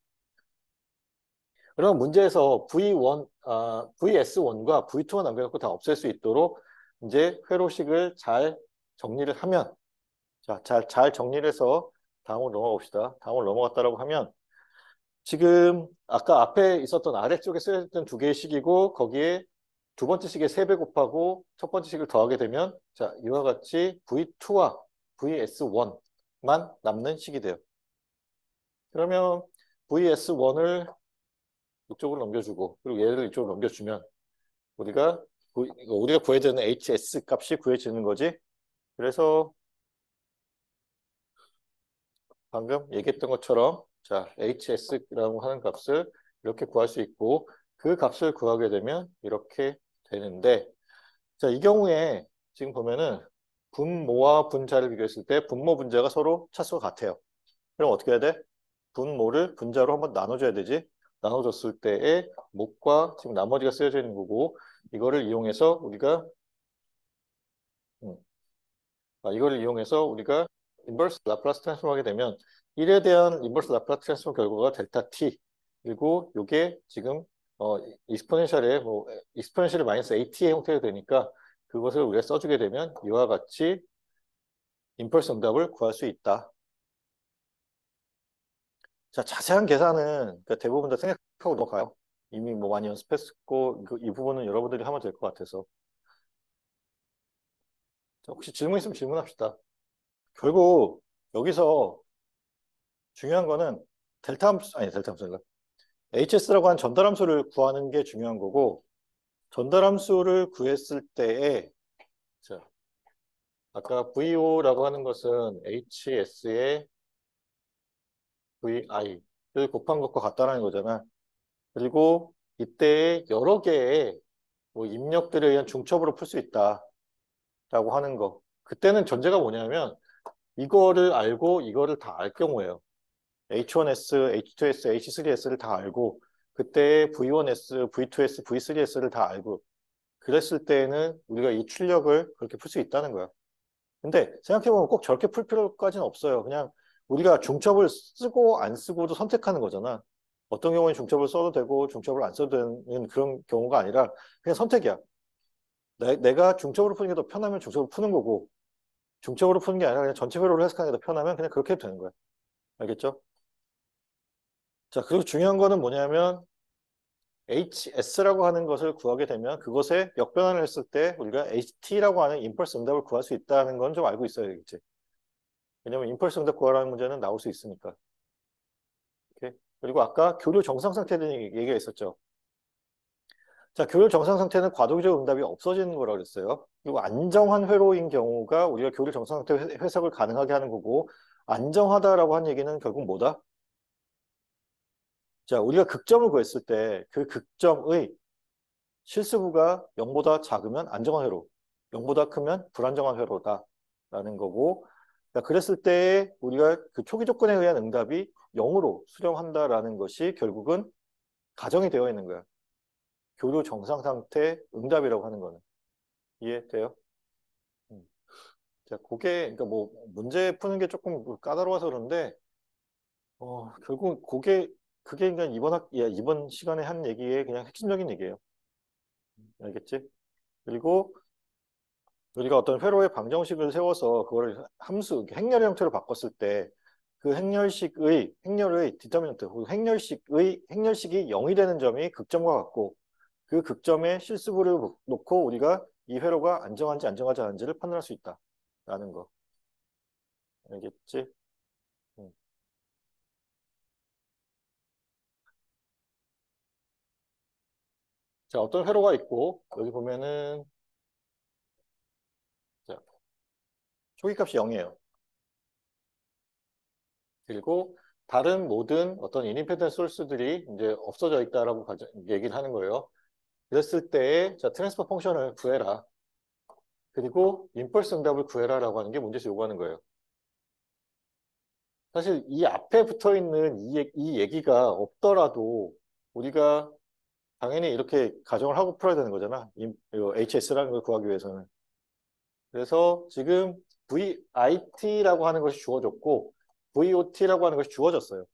그럼 문제에서 VS1과 V2만 남겨놓고 다 없앨 수 있도록 이제 회로식을 잘 정리를 하면 자, 잘 정리를 해서 다음으로 넘어가 봅시다. 다음으로 넘어갔다라고 하면 지금 아까 앞에 있었던 아래쪽에 쓰여졌던 두 개의 식이고 거기에 두 번째 식의 3배 곱하고 첫 번째 식을 더하게 되면 자 이와 같이 V2와 VS1만 남는 식이 돼요. 그러면 VS1을 이쪽으로 넘겨주고 그리고 얘를 이쪽으로 넘겨주면 우리가 구해야 되는 HS 값이 구해지는 거지. 그래서 방금 얘기했던 것처럼 자 HS라고 하는 값을 이렇게 구할 수 있고 그 값을 구하게 되면 이렇게 되는데 자 이 경우에 지금 보면은 분모와 분자를 비교했을 때 분모 분자가 서로 차수가 같아요. 그럼 어떻게 해야 돼? 분모를 분자로 한번 나눠줘야 되지. 나눠줬을 때의 목과 지금 나머지가 쓰여져 있는 거고 이거를 이용해서 음, 우리가 인버스 라플라스 트랜스폼 하게 되면 1에 대한 인버스 라플라스 트랜스폼 결과가 델타 t 그리고 이게 지금 익스포넨셜의 익스포넨셜이 마이너스 at의 형태가 되니까 그것을 우리가 써주게 되면 이와 같이 임펄스 응답을 구할 수 있다. 자, 자세한 계산은 대부분 다 생각하고 넘어가요. 이미 뭐 많이 연습했고 이 부분은 여러분들이 하면 될 것 같아서. 자, 혹시 질문 있으면 질문합시다. 결국 여기서 중요한 거는 델타 함수가 HS라고 한 전달함수를 구하는 게 중요한 거고 전달함수를 구했을 때에 자, 아까 VO라고 하는 것은 HS의 VI를 곱한 것과 같다는 거잖아. 그리고 이때 여러 개의 뭐 입력들에 의한 중첩으로 풀 수 있다라고 하는 거. 그때는 전제가 뭐냐면 이거를 알고 이거를 다 알 경우예요. H1S, H2S, H3S를 다 알고 그때 V1S, V2S, V3S를 다 알고 그랬을 때에는 우리가 이 출력을 그렇게 풀 수 있다는 거야. 근데 생각해보면 꼭 저렇게 풀 필요까지는 없어요. 그냥 우리가 중첩을 쓰고 안 쓰고도 선택하는 거잖아. 어떤 경우에 중첩을 써도 되고 중첩을 안 써도 되는 그런 경우가 아니라 그냥 선택이야. 내가 중첩으로 푸는 게 더 편하면 중첩으로 푸는 거고 중첩으로 푸는 게 아니라 그냥 전체 회로를 해석하는 게 더 편하면 그냥 그렇게 해도 되는 거야. 알겠죠? 자, 그리고 중요한 거는 뭐냐면 HS라고 하는 것을 구하게 되면 그것에 역변환을 했을 때 우리가 HT라고 하는 임펄스 응답을 구할 수 있다는 건 좀 알고 있어야 되겠지. 왜냐면 임펄스 응답 구하라는 문제는 나올 수 있으니까. 오케이? 그리고 아까 교류 정상 상태는 얘기가 있었죠. 자, 교류 정상 상태는 과도기적 응답이 없어지는 거라고 그랬어요. 그리고 안정한 회로인 경우가 우리가 교류 정상 상태 해석을 가능하게 하는 거고 안정하다라고 한 얘기는 결국 뭐다? 자, 우리가 극점을 구했을 때 그 극점의 실수부가 0보다 작으면 안정한 회로, 0보다 크면 불안정한 회로다라는 거고 자, 그랬을 때 우리가 그 초기 조건에 의한 응답이 0으로 수렴한다라는 것이 결국은 가정이 되어 있는 거야. 교류 정상 상태 응답이라고 하는 거는. 이해돼요? 음. 자, 그러니까 뭐, 문제 푸는 게 조금 까다로워서 그런데, 결국 그게 그러니까 이번 시간에 한 얘기의 그냥 핵심적인 얘기예요. 알겠지? 그리고 우리가 어떤 회로의 방정식을 세워서 그거를 행렬의 형태로 바꿨을 때, 그 행렬의 디터미넌트, 행렬식이 0이 되는 점이 극점과 같고, 그 극점에 실수부를 놓고 우리가 이 회로가 안정한지 안정하지 않은지를 판단할 수 있다라는 거. 알겠지? 음. 자, 어떤 회로가 있고 여기 보면은 자, 초기값이 0이에요. 그리고 다른 모든 어떤 인디펜던트 소스들이 이제 없어져 있다라고 얘기를 하는 거예요. 그랬을 때 자, 트랜스퍼 펑션을 구해라. 그리고 임펄스 응답을 구해라라고 하는 게 문제에서 요구하는 거예요. 사실 이 앞에 붙어 있는 이 얘기가 없더라도 우리가 당연히 이렇게 가정을 하고 풀어야 되는 거잖아. HS라는 걸 구하기 위해서는. 그래서 지금 VIT라고 하는 것이 주어졌고 VOT라고 하는 것이 주어졌어요.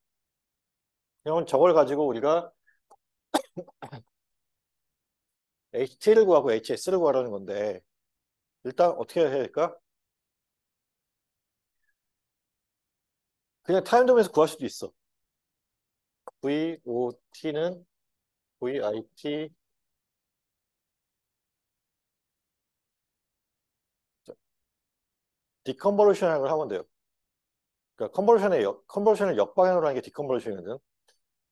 그러면 저걸 가지고 우리가 HT를 구하고 HS를 구하라는 건데 일단 어떻게 해야 될까? 그냥 타임 도메인에서 구할 수도 있어. VOT는 VIT 디컨버루션을 하면 돼요. 그러니까 컨버루션을 역방향으로 하는 게 디컨버루션이거든.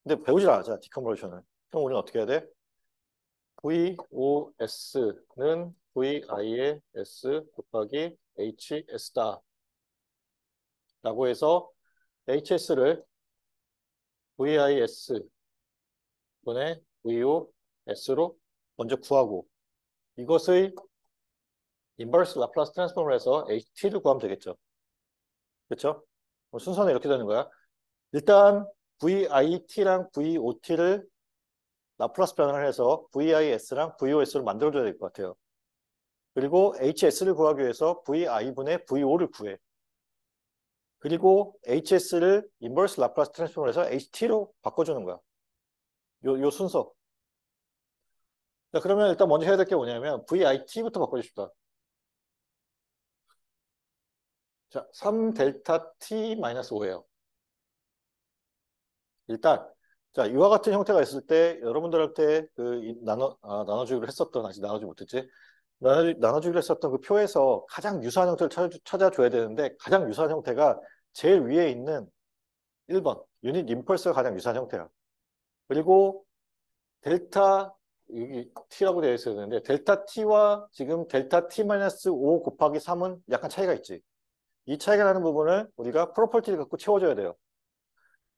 근데 배우질 않았잖아, 디컨버루션을. 그럼 우리는 어떻게 해야 돼? VOS는 VI의 S 곱하기 HS다. 라고 해서 HS를 VIS 분의 VOS로 먼저 구하고 이것의 인버스 라플라스 트랜스폼을 해서 HT를 구하면 되겠죠. 그렇죠? 순서는 이렇게 되는 거야. 일단 VIT랑 VOT를 라플라스 변환을 해서 VIS랑 VOS를 만들어줘야 될 것 같아요. 그리고 HS를 구하기 위해서 VI분의 VO를 구해. 그리고 HS를 인버스 라플라스 트랜스폼을 해서 HT로 바꿔주는 거야. 요 순서. 자, 그러면 일단 먼저 해야 될 게 뭐냐면 VIT부터 바꿔주고 싶다. 자, 3델타 T-5예요. 일단 자, 이와 같은 형태가 있을 때 여러분들한테 나눠주기로 했었던, 아직 나눠주지 못했지? 나눠주기로 했었던 그 표에서 가장 유사한 형태를 찾아줘야 되는데 가장 유사한 형태가 제일 위에 있는 1번 유닛 임펄스가 가장 유사한 형태야. 그리고 델타 여기 t라고 되어 있었는데 델타 t와 지금 델타 t-5 곱하기 3은 약간 차이가 있지. 이 차이가 나는 부분을 우리가 프로퍼티를 갖고 채워줘야 돼요.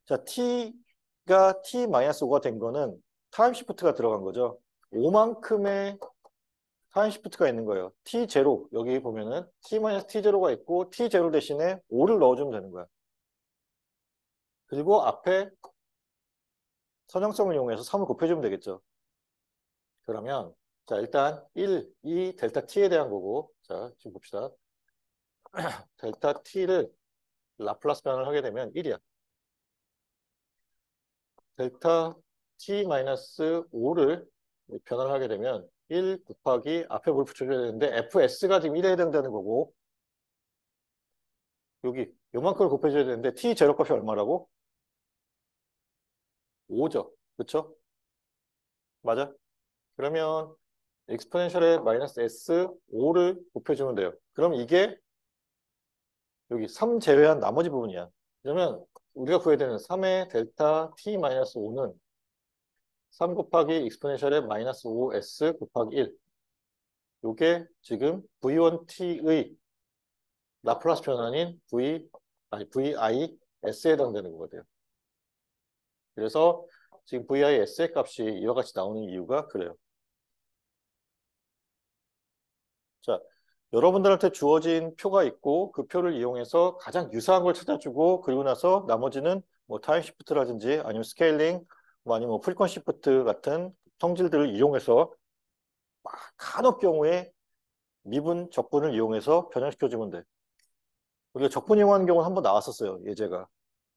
자, t가 t-5가 된 거는 타임 시프트가 들어간 거죠. 5만큼의 타임 시프트가 있는 거예요. t0 여기 보면은 t-t0가 있고 t0 대신에 5를 넣어주면 되는 거야. 그리고 앞에 선형성을 이용해서 3을 곱해주면 되겠죠. 그러면 자 일단 1, 2 델타 t에 대한 거고 자 지금 봅시다. 델타 t를 라플라스 변환을 하게 되면 1이야. 델타 t-5를 변환을 하게 되면 1 곱하기 앞에 뭘 붙여줘야 되는데 fs가 지금 1에 해당되는 거고 여기 요만큼을 곱해줘야 되는데 t 제로 값이 얼마라고? 5죠. 그쵸? 맞아? 그러면 익스포넨셜에 마이너스 s 5를 곱해주면 돼요. 그럼 이게 여기 3 제외한 나머지 부분이야. 그러면 우리가 구해야 되는 3의 델타 t-5는 3 곱하기 익스포넨셜에 마이너스 5s 곱하기 1. 요게 지금 v1t의 라플라스 변환인 VIS에 해당되는 거거든요. 그래서 지금 VIS의 값이 이와 같이 나오는 이유가 그래요. 자, 여러분들한테 주어진 표가 있고 그 표를 이용해서 가장 유사한 걸 찾아주고 그리고 나서 나머지는 뭐 타임 시프트라든지 아니면 스케일링 뭐 아니면 프리퀀시 시프트 같은 성질들을 이용해서 간혹 경우에 미분, 적분을 이용해서 변형시켜주면 돼. 우리가 적분 이용하는 경우는 한번 나왔었어요. 예제가.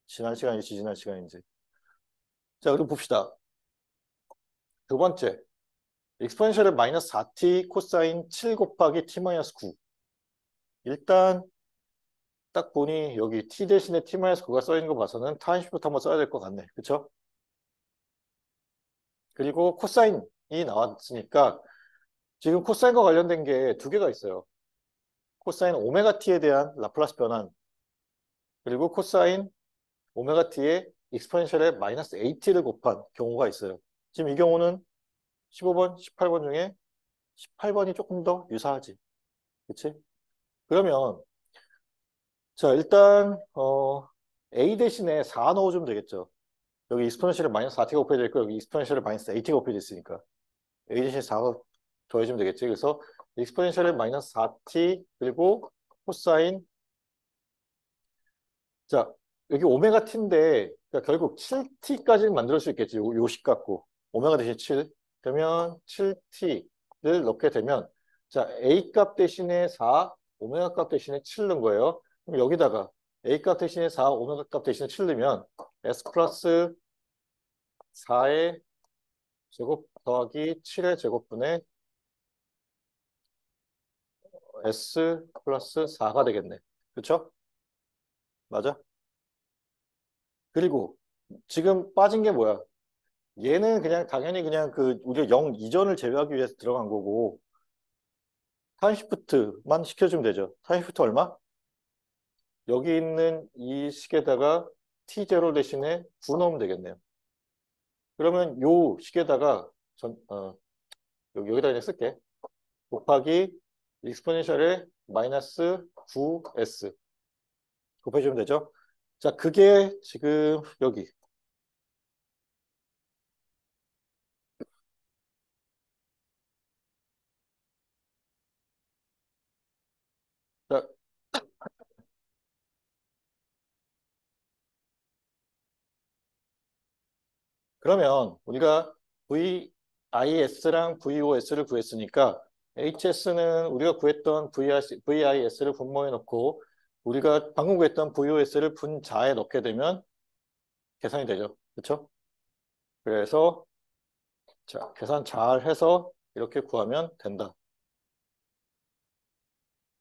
지난 시간인지 지지난 시간인지. 자, 그럼 봅시다. 두 번째. 익스포넨셜의 마이너스 4t 코사인 7 곱하기 t 마이너스 9. 일단 딱 보니 여기 t 대신에 t-9가 써 있는 거 봐서는 타임 시프트 한번 써야 될 것 같네. 그쵸? 그리고 코사인이 나왔으니까 지금 코사인과 관련된 게 두 개가 있어요. 코사인 오메가 t에 대한 라플라스 변환 그리고 코사인 오메가 t의 익스포넨셜에 마이너스 at를 곱한 경우가 있어요. 지금 이 경우는 15번, 18번 중에 18번이 조금 더 유사하지. 그치? 그러면 자 일단 a 대신에 4 넣어주면 되겠죠. 여기 익스포넨셜에 마이너스 4t가 곱해져 있고 여기 익스포넨셜에 마이너스 8t가 곱해져 있으니까 a 대신에 4가 더해주면 되겠지. 그래서 익스포넨셜에 마이너스 4t 그리고 코사인 자 여기 오메가 t인데 그러니까 결국 7t까지는 만들 수 있겠지. 요식 갖고 오메가 대신 7 그러면 7t를 넣게 되면 자 a 값 대신에 4 오메가 값 대신에 7 넣은 거예요. 그럼 여기다가 a 값 대신에 4 오메가 값 대신에 7 넣으면 s 플러스 4의 제곱 더하기 7의 제곱분의 S 플러스 4가 되겠네. 그쵸? 맞아? 그리고 지금 빠진 게 뭐야? 얘는 그냥 당연히 그냥 그 우리가 0 이전을 제외하기 위해서 들어간 거고 타임 시프트만 시켜주면 되죠. 타임 시프트 얼마? 여기 있는 이 식에다가 T0 대신에 9 넣으면 되겠네요. 그러면 요 식에다가 여기다 그냥 쓸게. 곱하기 익스포넨셜의 마이너스 9s 곱해주면 되죠. 자, 그게 지금 여기. 자, 그러면 우리가 VIS랑 VOS를 구했으니까 HS는 우리가 구했던 VIS를 분모에 넣고 우리가 방금 구했던 VOS를 분자에 넣게 되면 계산이 되죠. 그렇죠? 그래서 자, 계산 잘 해서 이렇게 구하면 된다.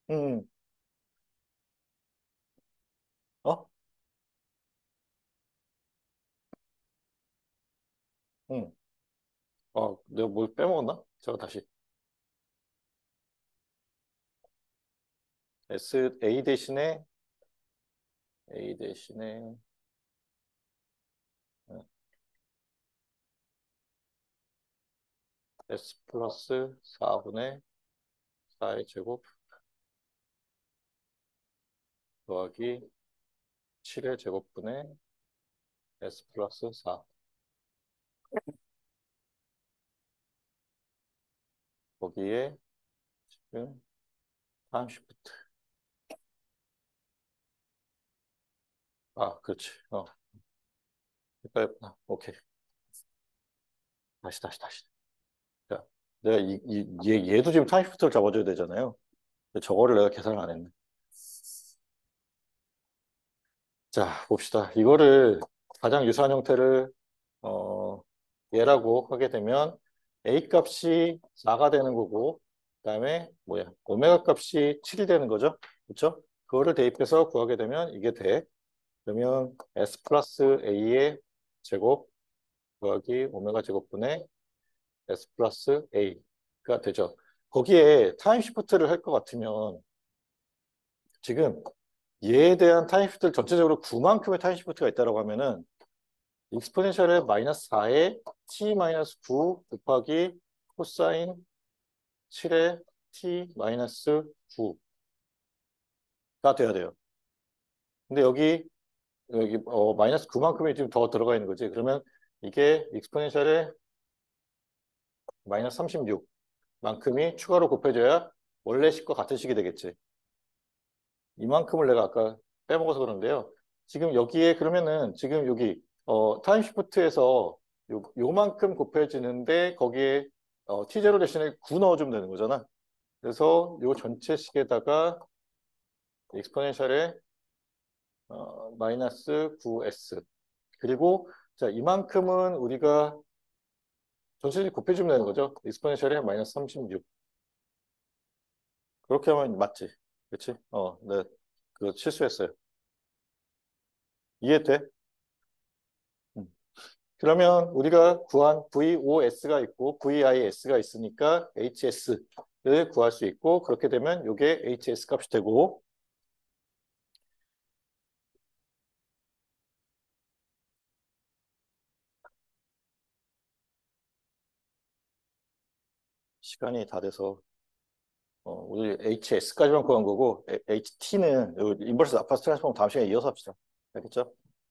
음, 어? 음. 내가 뭘 빼먹었나? 제가 다시 A 대신에 A 대신에 어, S 플러스 4분의 4의 제곱 더하기 7의 제곱분의 S 플러스 4. 거기에 지금 타임 시프트. 아, 그렇지. 헷갈렸구나. 오케이. 다시. 자, 내가 얘도 지금 타임 시프트를 잡아줘야 되잖아요. 근데 저거를 내가 계산을 안 했네. 자, 봅시다. 이거를 가장 유사한 형태를 어, 얘라고 하게 되면 A 값이 4가 되는 거고 그다음에 뭐야? 오메가 값이 7이 되는 거죠. 그렇죠? 그거를 대입해서 구하게 되면 이게 돼. 그러면 S 플러스 A의 제곱 더하기 오메가 제곱분의 S 플러스 A가 되죠. 거기에 타임 시프트를 할 것 같으면 지금 얘에 대한 타임 시프트를 전체적으로 9만큼의 타임 시프트가 있다고 하면은 익스포넨셜의 마이너스 4에 t 마이너스 9 곱하기 코사인 7의 t 마이너스 9가 돼야 돼요. 근데 여기 마이너스 9만큼이 지금 더 들어가 있는 거지. 그러면 이게 익스포넨셜의 마이너스 36만큼이 추가로 곱해져야 원래 식과 같은 식이 되겠지. 이만큼을 내가 아까 빼먹어서 그러는데요. 지금 여기에 그러면은 지금 여기 타임 시프트에서 요만큼 곱해지는데 거기에 T0 대신에 9 넣어주면 되는 거잖아. 그래서 요 전체 식에다가 익스포넨셜의 마이너스 9s 그리고 자 이만큼은 우리가 전체식 곱해주면 되는 거죠. 익스포넨셜의 마이너스 36 그렇게 하면 맞지? 그렇지? 네, 그 실수했어요. 이해돼? 음. 그러면 우리가 구한 VOS가 있고 VIS가 있으니까 HS를 구할 수 있고 그렇게 되면 이게 HS 값이 되고 시간이 다 돼서 우리 HS까지만 구한 거고 HT는 인버스 라플라스 트랜스폼 다음 시간에 이어서 합시다. 알겠죠?